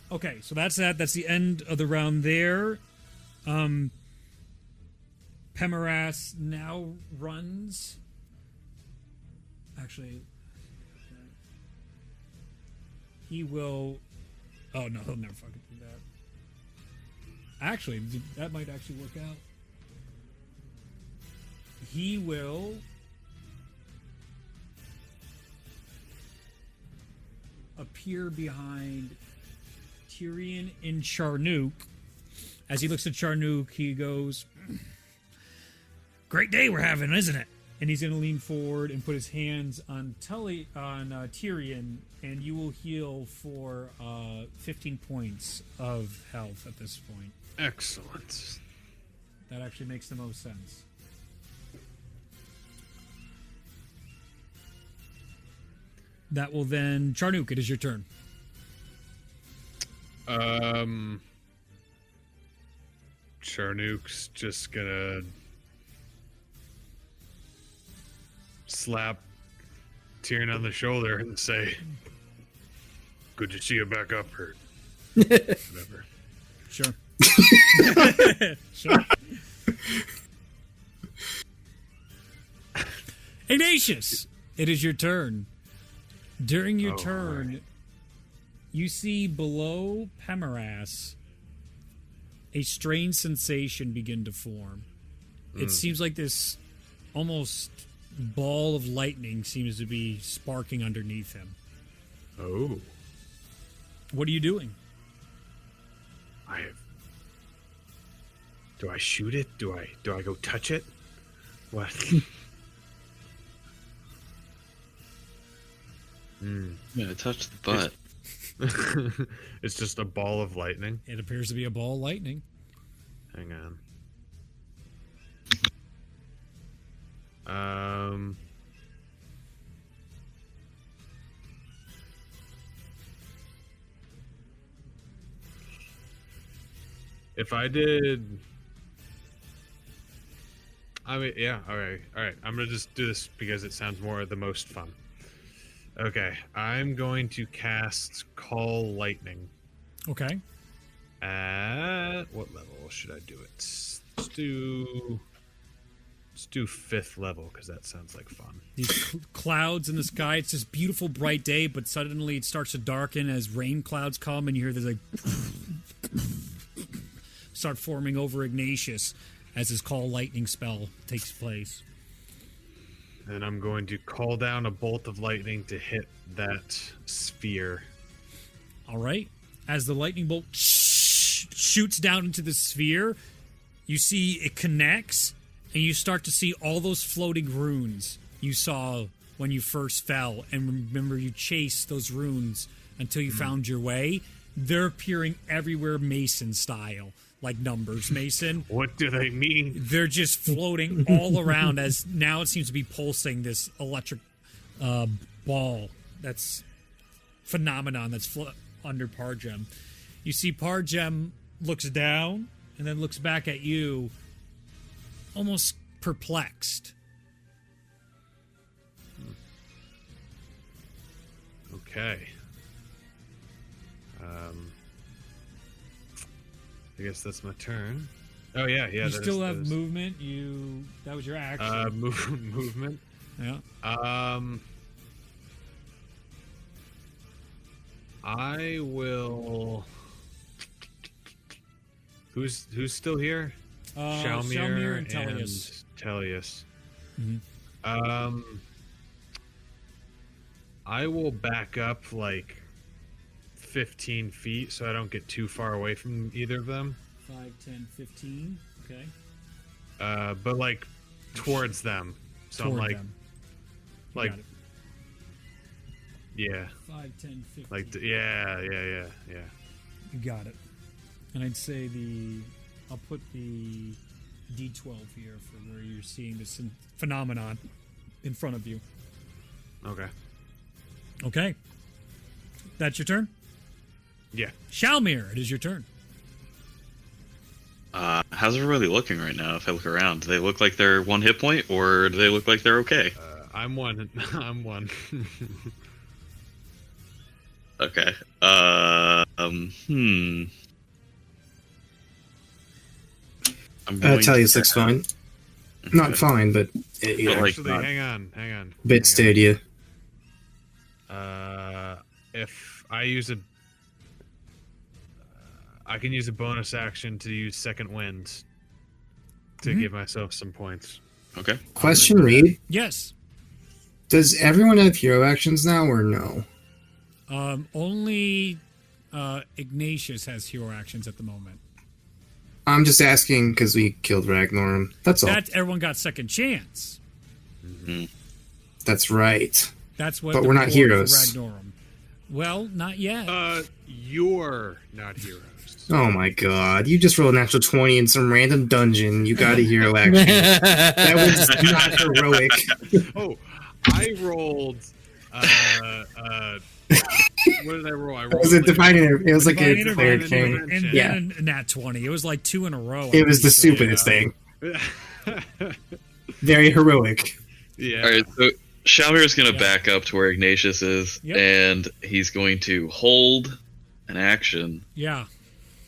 Okay, so that's that. That's the end of the round there. Pemeras now runs. Actually, he will. Oh no, he'll never fucking do that. Actually, that might actually work out. He will appear behind Tyrion and Charnook. As he looks at Charnook, he goes, "Great day we're having, isn't it?" And he's going to lean forward and put his hands on Tyrion, and you will heal for 15 points of health at this point. Excellent. That actually makes the most sense. That will then... Charnook, it is your turn. Charnook's just gonna slap Tyrion on the shoulder and say, "Good to see you back up, Hurt." Whatever. Sure. Sure. Ignatius, it is your turn. During your Oh, turn, right. you see below Pemoras a strange sensation begin to form. It seems like this almost ball of lightning seems to be sparking underneath him. Oh, What are you doing? I have. Do I shoot it? Do I go touch it? What? Yeah, touch the butt. It's just a ball of lightning. It appears to be a ball of lightning. Hang on. If I did, I mean, yeah, all right. I'm gonna just do this because it sounds more the most fun. Okay, I'm going to cast Call Lightning. Okay. At what level should I do it? Let's do 5th level because that sounds like fun. These clouds in the sky, it's this beautiful bright day, but suddenly it starts to darken as rain clouds come and you hear this like start forming over Ignatius as his Call Lightning spell takes place. And I'm going to call down a bolt of lightning to hit that sphere. All right. As the lightning bolt shoots down into the sphere, you see it connects, and you start to see all those floating runes you saw when you first fell. And remember, you chased those runes until you found your way. They're appearing everywhere Mason style, like numbers Mason. What do they mean? They're just floating all around as now it seems to be pulsing this electric ball that's phenomenon that's under Pargem. You see Pargem looks down and then looks back at you almost perplexed. Okay. I guess that's my turn. Oh yeah. You still have movement. That was your action. Movement. Yeah. I will. Who's still here? Shalmir and Tellius. Mhm. I will back up like 15 feet so I don't get too far away from either of them. 5, 10, 15. Okay. But like towards them. So Toward I'm like, them. You like, got it. yeah, 5, 10, 15. like, yeah. You got it. And I'd say I'll put the D12 here for where you're seeing this phenomenon in front of you. Okay. Okay. That's your turn? Yeah. Shalmir, it is your turn. How's everybody looking right now? If I look around, do they look like they're 1 hit point, or do they look like they're okay? I'm one. I'm one. Okay. I'm going Tellius to- looks fine. Not fine, but Yeah, like Actually, not- hang on. bit steadier. If I use I can use a bonus action to use second wind to give myself some points. Okay. Question, Reed. Yes. Does everyone have hero actions now or no? Only Ignatius has hero actions at the moment. I'm just asking because we killed Ragnorum. That's all. Everyone got second chance. That's right. That's what. But the we're not reward for heroes. Ragnorum. Well, not yet. You're not heroes. Oh my god. You just rolled a natural 20 in some random dungeon. You got a hero action. That was not heroic. Oh, I rolled. What did I roll? I rolled. It was a divine it was like Divine a player Intervention king. and Yeah. then a nat 20. It was like 2 in a row. It was the I'm pretty sure. stupidest thing. Very heroic. Yeah. All right. So Shalmir's going to Yeah. back up to where Ignatius is, Yep. and he's going to hold an action Yeah.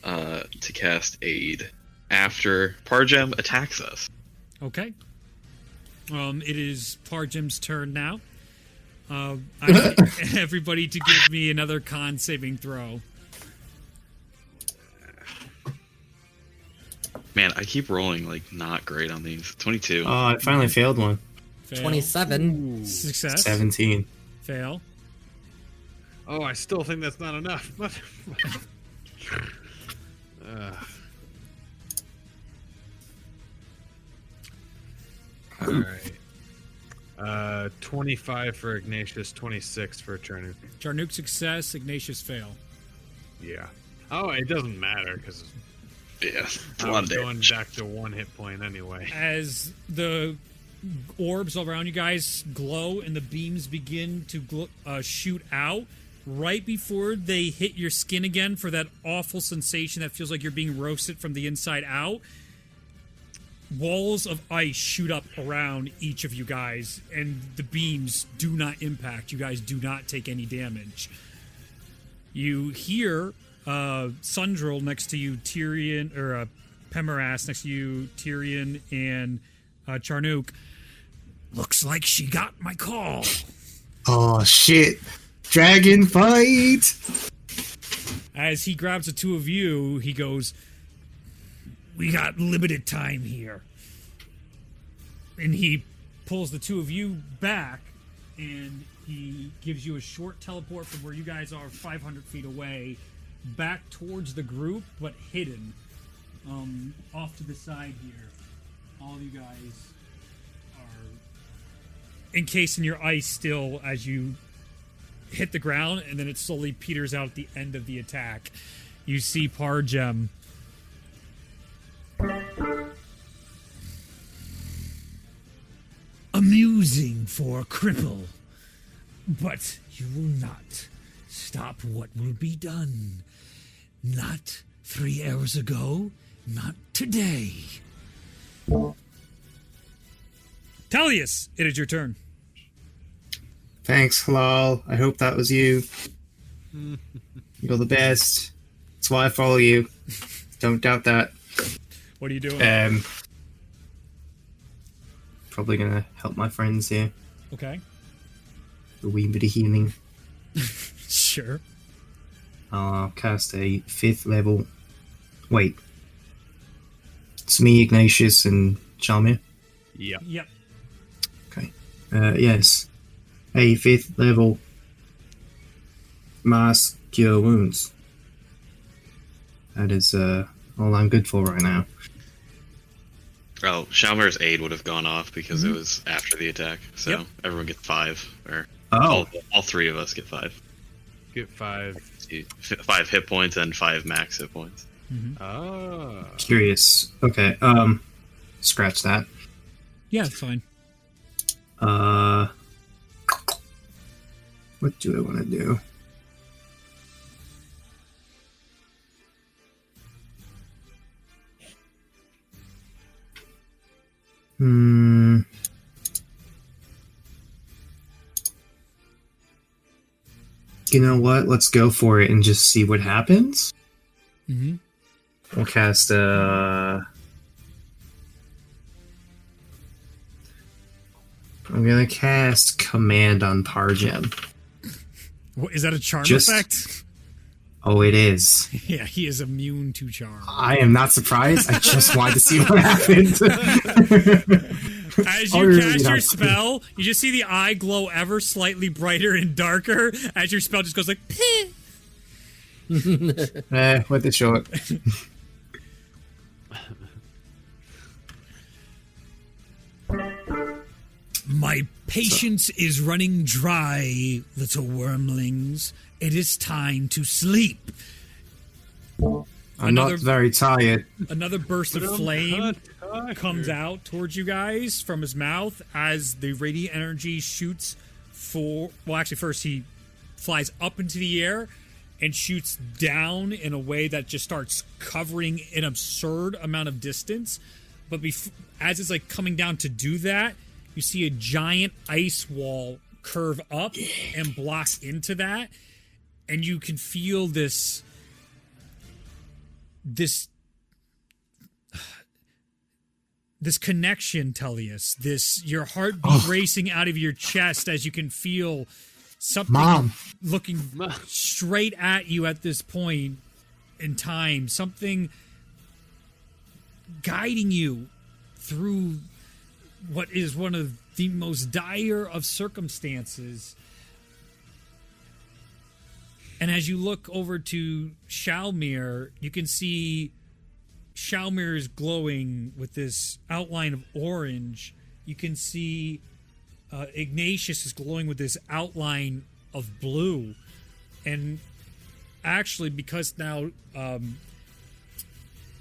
to cast aid after Pargem attacks us. Okay. It is Parjim's turn now. I need everybody to give me another con saving throw. Man, I keep rolling like not great on these. 22. Oh, I finally failed one. Fail. 27. Success. 17. Fail. Oh, I still think that's not enough. All right. 25 for Ignatius, 26 for Charnu. Charnook success. Ignatius fail. Yeah. Oh, it doesn't matter because Yeah, I one was going damage. back to 1 hit point anyway. As the orbs all around you guys glow and the beams begin to shoot out, right before they hit your skin again for that awful sensation that feels like you're being roasted from the inside out, walls of ice shoot up around each of you guys, and the beams do not impact. You guys do not take any damage. You hear Sundrel next to you, Tyrion, or Pemeras next to you, Tyrion, and Charnook. Looks like she got my call. Oh, shit. Dragon fight! As he grabs the two of you, he goes, We got limited time here. and he pulls the two of you back, and he gives you a short teleport from where you guys are 500 feet away, back towards the group, but hidden, off to the side here. All of you guys are encased in your ice still as you hit the ground, and then it slowly peters out at the end of the attack. You see Parjem. Amusing for a cripple. But you will not stop what will be done. Not 3 hours ago, not today. Talius, it is your turn. Thanks, Hlall. I hope that was you. You're the best. That's why I follow you. Don't doubt that. What are you doing? Probably gonna help my friends here. Okay. A wee bit of healing. Sure. I'll cast a 5th level. Wait. It's me, Ignatius, and Charmir. Yep. Yep. Okay. Yes. A 5th level Mass Cure Wounds. That is all I'm good for right now. Oh, Shalmer's aid would have gone off because it was after the attack. So Yep. everyone gets 5, or Oh, all 3 of us get 5. Get 5. 5 hit points and 5 max hit points. Ah. curious. Okay, scratch that. Yeah, it's fine. What do I want to do? You know what? Let's go for it and just see what happens. Mm-hmm. We'll cast I'm gonna cast Command on Parjem. What, is that a charm Just- effect? Oh, it is. Yeah, he is immune to charm. I am not surprised. I just wanted to see what happened. As Oh, you really cast your not. spell, you just see the eye glow ever slightly brighter and darker as your spell just goes like, "Peh." With the short. My patience is running dry, little wormlings. It is time to sleep. I'm Another- not very tired. Another burst of flame comes out towards you guys from his mouth as the radiant energy shoots first he flies up into the air and shoots down in a way that just starts covering an absurd amount of distance. But as it's like coming down to do that, you see a giant ice wall curve up and block into that, and you can feel this this connection, Tullius. Your heartbeat racing out of your chest as you can feel something Mom. looking straight at you at this point in time. Something guiding you through what is one of the most dire of circumstances. And as you look over to Shalmir, you can see Shalmir is glowing with this outline of orange. You can see Ignatius is glowing with this outline of blue. And actually, because now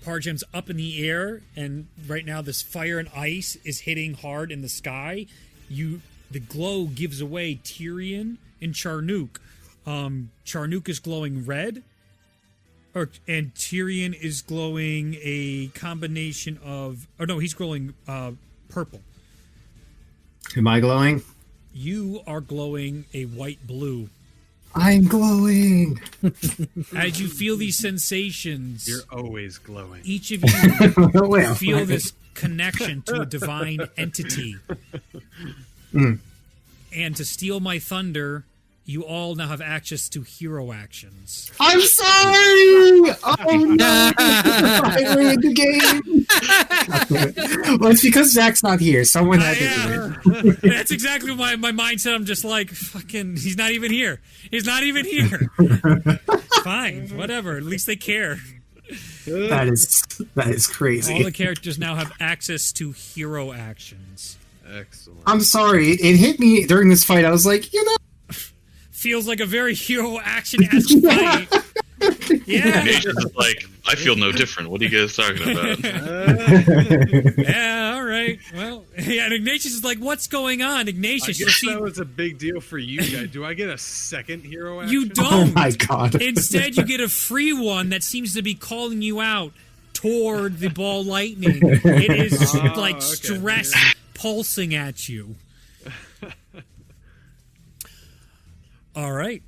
Pargem's up in the air, and right now this fire and ice is hitting hard in the sky, the glow gives away Tyrion and Charnook. Charnook is glowing red, and Tyrion is glowing a combination of... Oh, no, he's glowing purple. Am I glowing? You are glowing a white-blue. I'm glowing. As you feel these sensations... You're always glowing. Each of you Well, feel this connection to a divine entity. Mm. And to steal my thunder, you all now have access to hero actions. I'm sorry! Oh no! I ruined the game! Well, it's because Zach's not here. Someone had to do it. That's exactly my mindset. I'm just like, fucking, he's not even here. He's not even here. Fine, whatever. At least they care. That is crazy. All the characters now have access to hero actions. Excellent. I'm sorry. It hit me during this fight. I was like, Feels like a very hero action-esque fight. Yeah. Ignatius is like, I feel no different. What are you guys talking about? Yeah, all right. Well, yeah, and Ignatius is like, what's going on? I Ignatius, guess that was a big deal for you guys. Do I get a second hero action? you don't. oh my god. Instead, you get a free one that seems to be calling you out toward the ball lightning. It is like okay. stress pulsing at you. All right.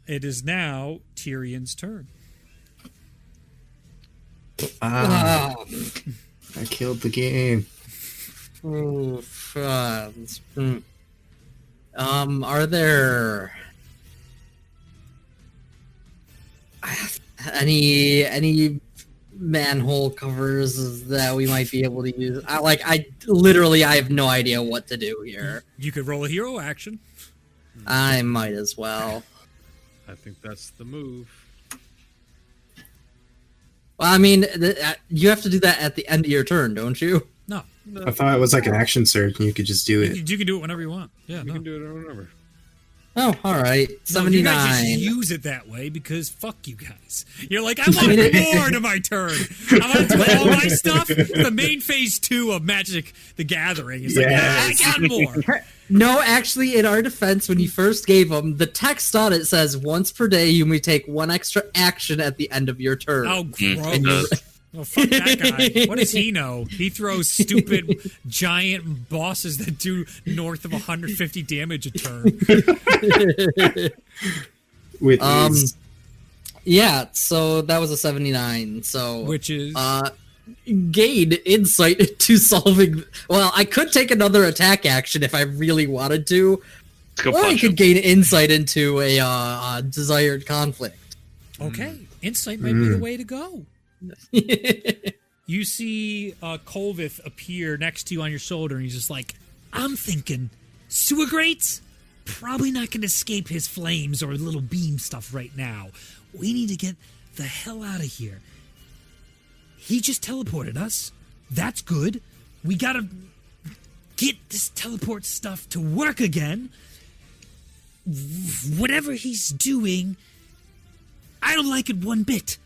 It is now Tyrion's turn. Ah, I killed the game. oof, are there any manhole covers that we might be able to use? I have no idea what to do here. You could roll a hero action. I might as well. I think that's the move. Well, I mean, you have to do that at the end of your turn, don't you? No. I thought it was like an action surge and you could just do it. You can do it whenever you want. Yeah, You no. can do it whenever. Oh, all right. No, you guys 79. just use it that way because fuck you guys. You're like, I want more to my turn. I want to do all my stuff. The main phase 2 of Magic the Gathering is like, Yes. I got more. No, actually, in our defense, when you first gave them, the text on it says once per day you may take one extra action at the end of your turn. Oh, It gross. does. Well, fuck that guy. What does he know? He throws stupid giant bosses that do north of 150 damage a turn. With Um, Yeah, so that was a 79. So Which is... gain insight into solving. Well, I could take another attack action if I really wanted to, Let's go or I punch could him. gain insight into a desired conflict. okay, insight might be the way to go. You see Colvith appear next to you on your shoulder, and he's just like, I'm thinking sewer grates? Probably not going to escape his flames or little beam stuff right now. We need to get the hell out of here. He just teleported us. That's good. We got to get this teleport stuff to work again. Whatever he's doing, I don't like it one bit.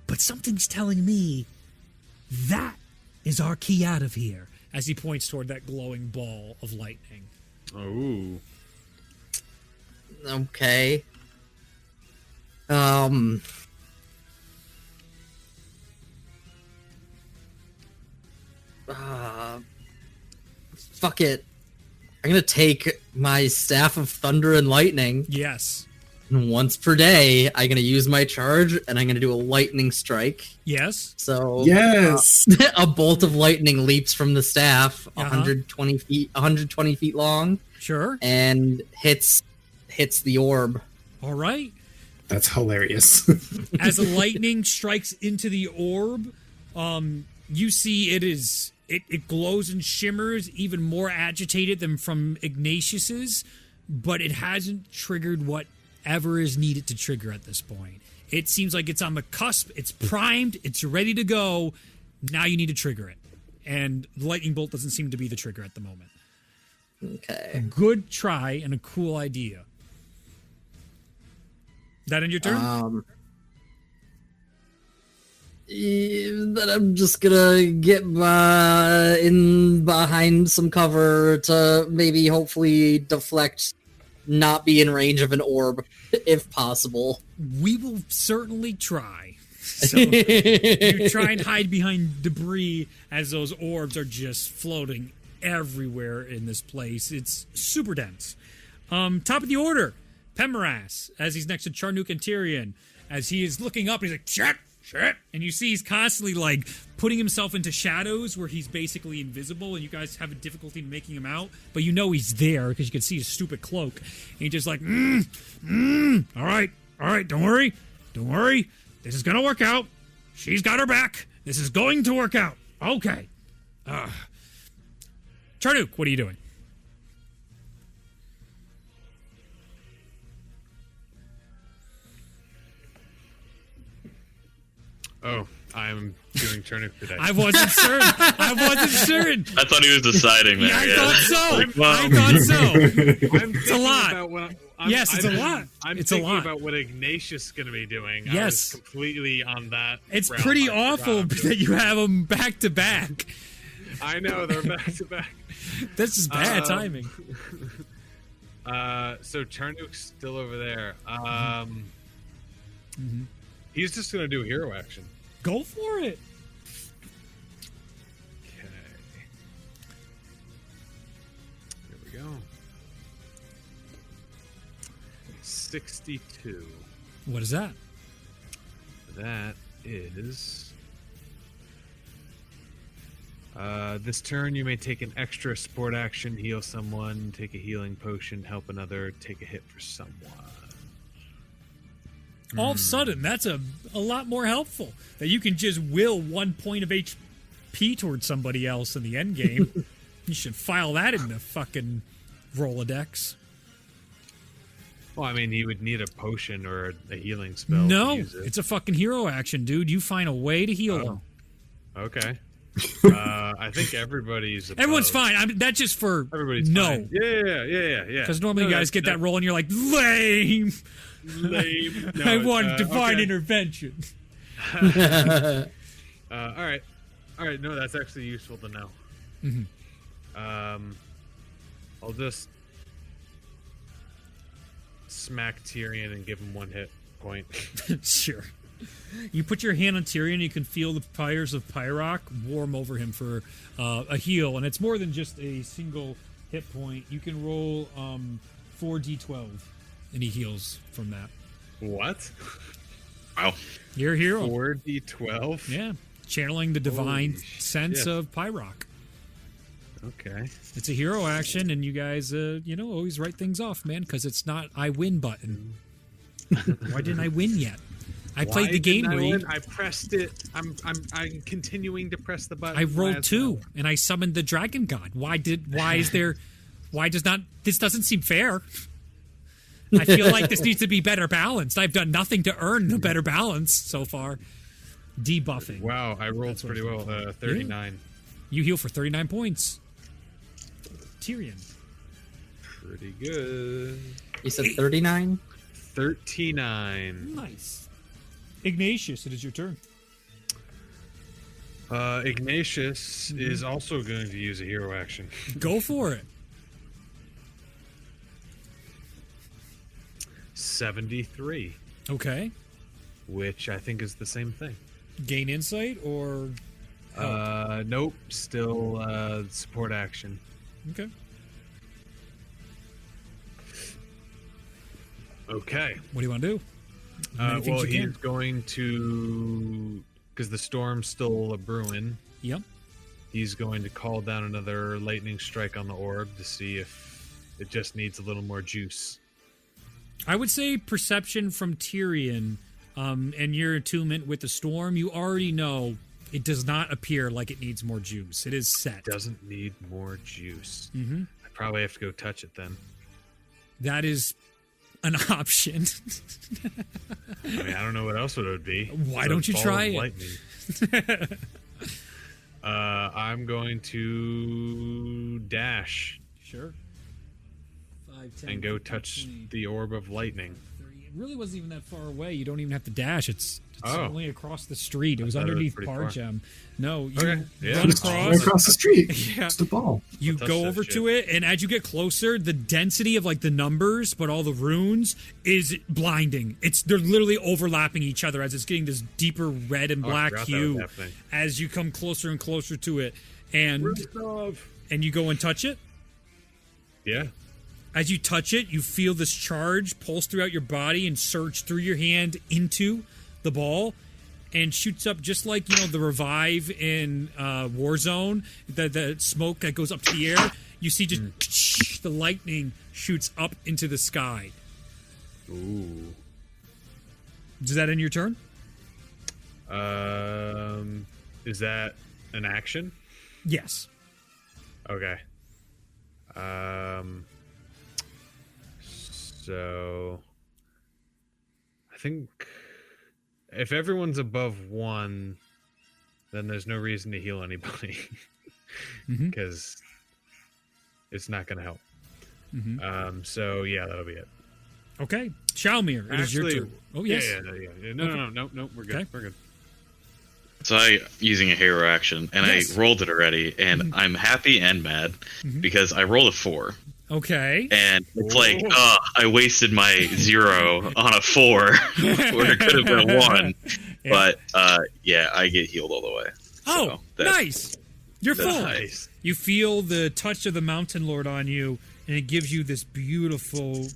But something's telling me that is our key out of here. As he points toward that glowing ball of lightning. Oh. Okay. Fuck it. I'm gonna take my Staff of Thunder and Lightning. Yes. once per day, I'm gonna use my charge, and I'm gonna do a lightning strike. Yes. So Yes. a bolt of lightning leaps from the staff, 120 feet long, Sure. and hits the orb. All right. That's hilarious. As the lightning strikes into the orb, you see it glows and shimmers, even more agitated than from Ignatius's, but it hasn't triggered whatever is needed to trigger at this point. It seems like it's on the cusp, it's primed, it's ready to go. Now you need to trigger it. And the lightning bolt doesn't seem to be the trigger at the moment. Okay. Good try and a cool idea. That in your turn? Then I'm just gonna get in behind some cover to maybe hopefully deflect, not be in range of an orb, if possible. We will certainly try. So you try and hide behind debris as those orbs are just floating everywhere in this place. It's super dense. Top of the order, Pemoras, as he's next to Charnook and Tyrion. As he is looking up, he's like, shit. And you see he's constantly like putting himself into shadows where he's basically invisible, and you guys have a difficulty in making him out, but you know he's there because you can see his stupid cloak. And he's just like, all right, don't worry. This is gonna work out. She's got her back. This is going to work out. Okay. Charnook, what are you doing? Oh, I'm doing Turnip today. I wasn't certain. I thought he was deciding that. I yeah. thought so. Like, well, I thought so. I'm It's a lot. Yes, it's a lot. I'm It's a thinking lot. about what Ignatius is going to be doing. I Yes. was completely on that. It's realm. pretty I awful forgot. that you have them back to back. I know, they're back to back. This is bad timing. So Charnook's still over there. He's just going to do a hero action. Go for it. Okay. Here we go. 62. What is that? That is... this turn you may take an extra sport action, heal someone, take a healing potion, help another, take a hit for someone. All of a sudden, that's a lot more helpful. That you can just will 1 point of HP towards somebody else in the end game. You should file that in the fucking Rolodex. Well, I mean, you would need a potion or a healing spell. No, to use it. it's a fucking hero action, dude. You find a way to heal them. Okay. I think everybody's. Everyone's above. fine. That's just for Everybody's no. fine. Yeah. Because normally No, you guys that's- get that roll and you're like, lame. Lame. No, I want divine okay. intervention. All right. No, that's actually useful to know. I'll just smack Tyrion and give him 1 hit point. Sure. You put your hand on Tyrion, and you can feel the fires of Pyrock warm over him for a heal, and it's more than just a single hit point. You can roll 4d12, and he heals from that. What? wow. You're a hero. 4d12? Yeah, channeling the divine Holy sense shit. of Pyrock. Okay. It's a hero action, and you guys, always write things off, man, because it's not I win button. Why didn't I win yet? I played the game, Reed. I pressed it. I'm continuing to press the button. I rolled Might as 2, well. and I summoned the dragon god. Why does not, this doesn't seem fair. I feel like this needs to be better balanced. I've done nothing to earn the better balance so far. Debuffing. Wow, I rolled pretty well. 39. You heal for 39 points. Tyrion. Pretty good. You said 39? 39. Nice. Ignatius, it is your turn. Ignatius is also going to use a hero action. Go for it. 73, Okay. which I think is the same thing. Gain insight or... Nope, still support action. Okay. Okay. What do you want to do? Many things Well, you can. he's going to, because the storm's still a brewing. Yep. He's going to call down another lightning strike on the orb to see if it just needs a little more juice. I would say perception from Tyrion, and your attunement with the storm. You already know it does not appear like it needs more juice. It is set. Doesn't need more juice. Mm-hmm. I probably have to go touch it then. That is an option. I mean, I don't know what else it would be. Why It's a don't you ball try of it? lightning. I'm going to dash Sure. 5, 10, and go touch 20, the orb of lightning. 30. It really wasn't even that far away. You don't even have to dash. It's Oh. only across the street. It was thought it was underneath pretty far. Pargem. No, you Okay, yeah. run It's Right across. across the street. Yeah. It's the ball. You I'll touch go that over shit. to it, and as you get closer, the density of like the numbers, but all the runes is blinding. They're literally overlapping each other as it's getting this deeper red and Oh, I black forgot that was hue happening. as you come closer and closer to it, and you go and touch it. Yeah. As you touch it, you feel this charge pulse throughout your body and surge through your hand into the ball, and shoots up just like the revive in Warzone. The smoke that goes up to the air. You see just the lightning shoots up into the sky. Ooh. Is that in your turn? Is that an action? Yes. Okay. So I think if everyone's above 1, then there's no reason to heal anybody Mhm. because it's not going to help. Mhm. So yeah, that'll be it. Okay. Shalmir, it is your Actually, turn. Oh, yes. Yeah. No, we're good. Okay. We're good. So I using a hero action, and Yes. I rolled it already, and I'm happy and mad because I rolled a 4, Okay. and it's like, I wasted my 0 on a 4 where it could have been 1. Yeah. But yeah, I get healed all the way. Oh, So that's- nice. You're that's full. Nice. You feel the touch of the Mountain Lord on you, and it gives you this beautiful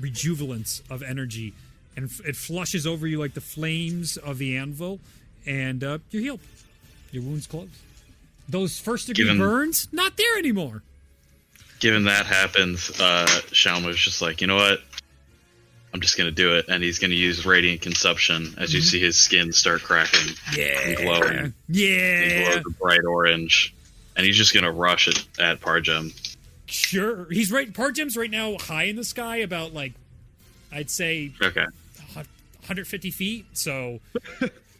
rejuvenance of energy, and it flushes over you like the flames of the anvil, and you're healed. Your wound's closed. Those first degree Given- burns, not there anymore. Given that happens, Shalma's just like, you know what? I'm just gonna do it, and he's gonna use radiant consumption as you see his skin start cracking and glowing. He Yeah. glows a bright orange, and he's just gonna rush it at Pargem. Sure. He's right. Pargem's right now high in the sky, about like, I'd say Okay, 150 feet. So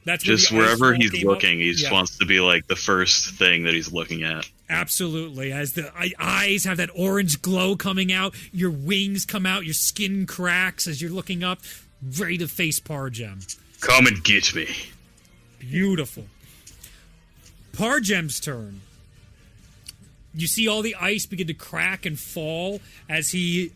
that's where just the ice wherever wall he's came up. looking, he just Yeah. wants to be like the first thing that he's looking at. Absolutely. As the eyes have that orange glow coming out, your wings come out, your skin cracks as you're looking up, ready to face Pargem. Come and get me. Beautiful. Pargem's turn. You see all the ice begin to crack and fall as he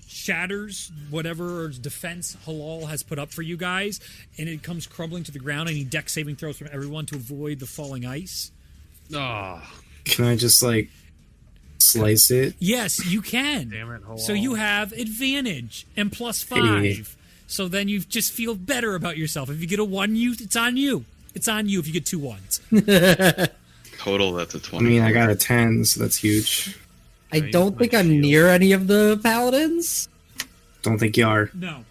shatters whatever defense Hlall has put up for you guys, and it comes crumbling to the ground. I need dex saving throws from everyone to avoid the falling ice. Oh, Can I just like slice it? Yes, you can. damn it, Hlall. So you have advantage and +5. So then you just feel better about yourself. If you get a 1, it's on you. It's on you if you get 2 1s. Total, that's a I 20. mean, I got a 10, so that's huge. I Right, don't think my I'm shield. near any of the paladins. Don't think you are. No.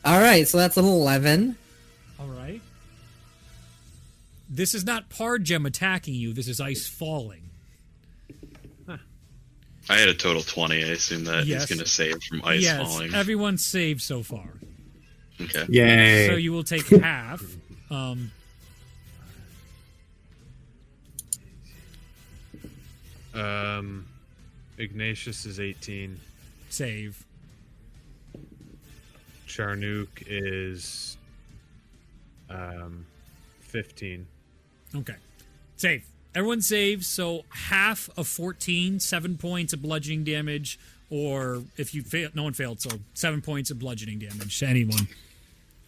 All right, so that's an 11. All right. This is not Pargem attacking you. This is ice falling. I had a total 20. I assume that Yes. he's going to save from ice yes, falling. everyone saved so far. Okay. Yay. So you will take half. Ignatius is 18. Save. Charnook is 15. Okay. Save. Everyone saves, so half of 14, 7 points of bludgeoning damage, or if you fail, no one failed, so 7 points of bludgeoning damage to anyone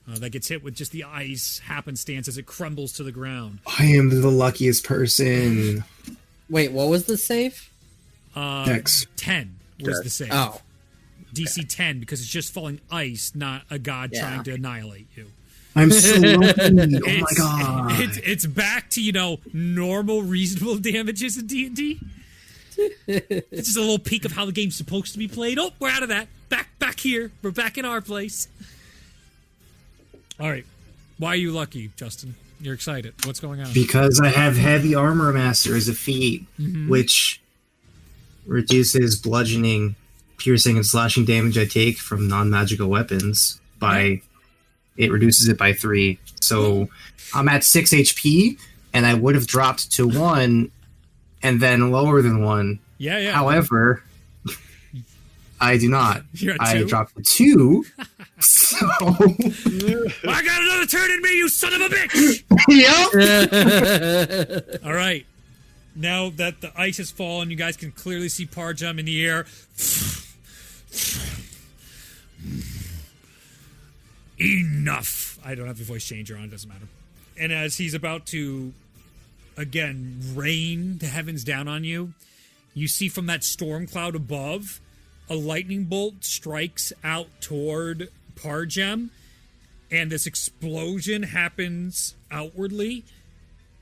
that gets hit with just the ice happenstance as it crumbles to the ground. I am the luckiest person. Wait, what was the save? Dex. 10 was the save. Oh, DC 10 because it's just falling ice, not a god trying to annihilate you. I'm so lucky. Oh my god. It's back to, normal, reasonable damages in D&D. It's just a little peek of how the game's supposed to be played. Oh, we're out of that. Back here. We're back in our place. All right. Why are you lucky, Justin? You're excited. What's going on? Because I have Heavy Armor Master as a feat, which reduces bludgeoning, piercing, and slashing damage I take from non-magical weapons it reduces it by 3. So I'm at 6 HP, and I would have dropped to 1 and then lower than 1. Yeah. However, I do not. You're at I 2? dropped to 2. So I got another turn in me, you son of a bitch! yep. All right. Now that the ice has fallen, you guys can clearly see Parjam in the air. Enough. I don't have the voice changer on, it doesn't matter. And as he's about to, again, rain the heavens down on you, you see from that storm cloud above, a lightning bolt strikes out toward Parjam, and this explosion happens outwardly,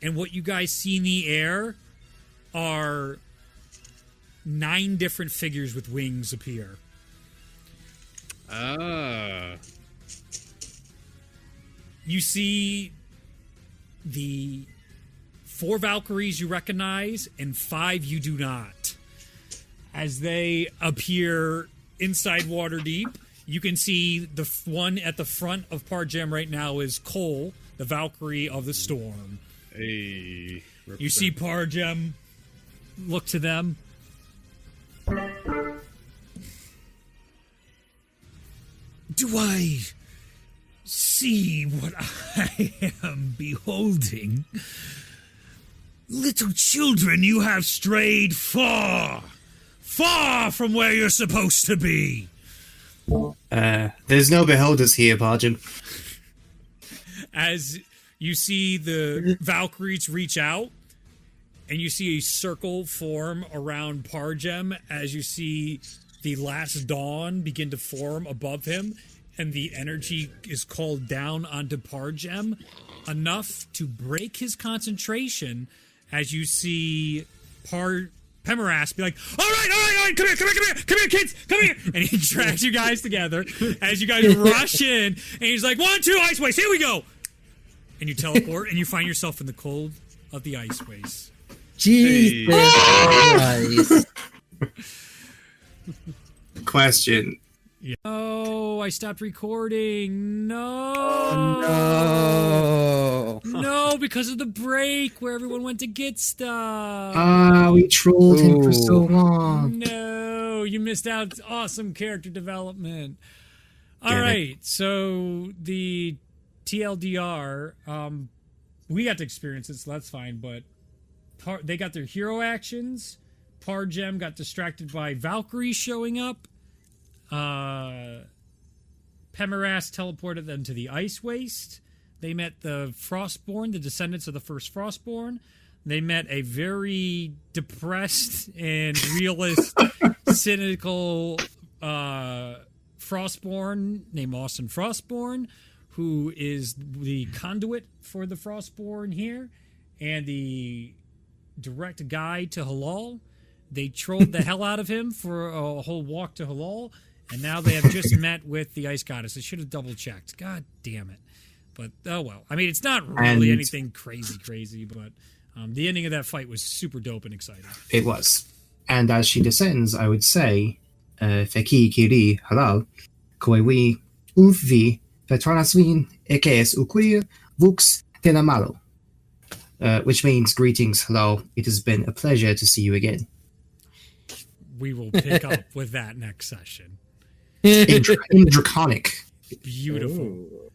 and what you guys see in the air are 9 different figures with wings appear. You see the 4 Valkyries you recognize and 5 you do not. As they appear inside Waterdeep, you can see the one at the front of Parjam right now is Cole, the Valkyrie of the Storm. Hey. You see Parjam look to them. Do I see what I am beholding? Little children, you have strayed far from where you're supposed to be. There's no beholders here, Parjam. As you see the Valkyries reach out, and you see a circle form around Parjam as you see the last dawn begin to form above him, and the energy is called down onto Parjam enough to break his concentration as you see Pemeras be like, all right, come here, kids, come here. And he drags you guys together as you guys rush in, and he's like, 1, 2, ice waste, here we go. And you teleport, and you find yourself in the cold of the ice waste. Jesus Christ. Question. Oh, I stopped recording. No. No, because of the break where everyone went to get stuff. We trolled him for so long. No, you missed out. Awesome character development. All Damn it. right, so the TLDR, we got to experience it, so that's fine, but they got their hero actions. Parjam got distracted by Valkyrie showing up. Pemeras teleported them to the ice waste. They met the Frostborn, the descendants of the first Frostborn. They met a very depressed and realist, cynical Frostborn named Austin Frostborn, who is the conduit for the Frostborn here, and the direct guide to Hlall. They trolled the hell out of him for a whole walk to Hlall, and now they have just met with the Ice Goddess. I should have double-checked. God damn it. But, oh well. I mean, it's not really anything crazy, but the ending of that fight was super dope and exciting. It was. And as she descends, I would say, Feki kiri Hlall, koewi uvi vetranaswin ekes uquir vux tenamalo. Which means, greetings, Hlall. It has been a pleasure to see you again. We will pick up with that next session. In Draconic. Beautiful. Ooh.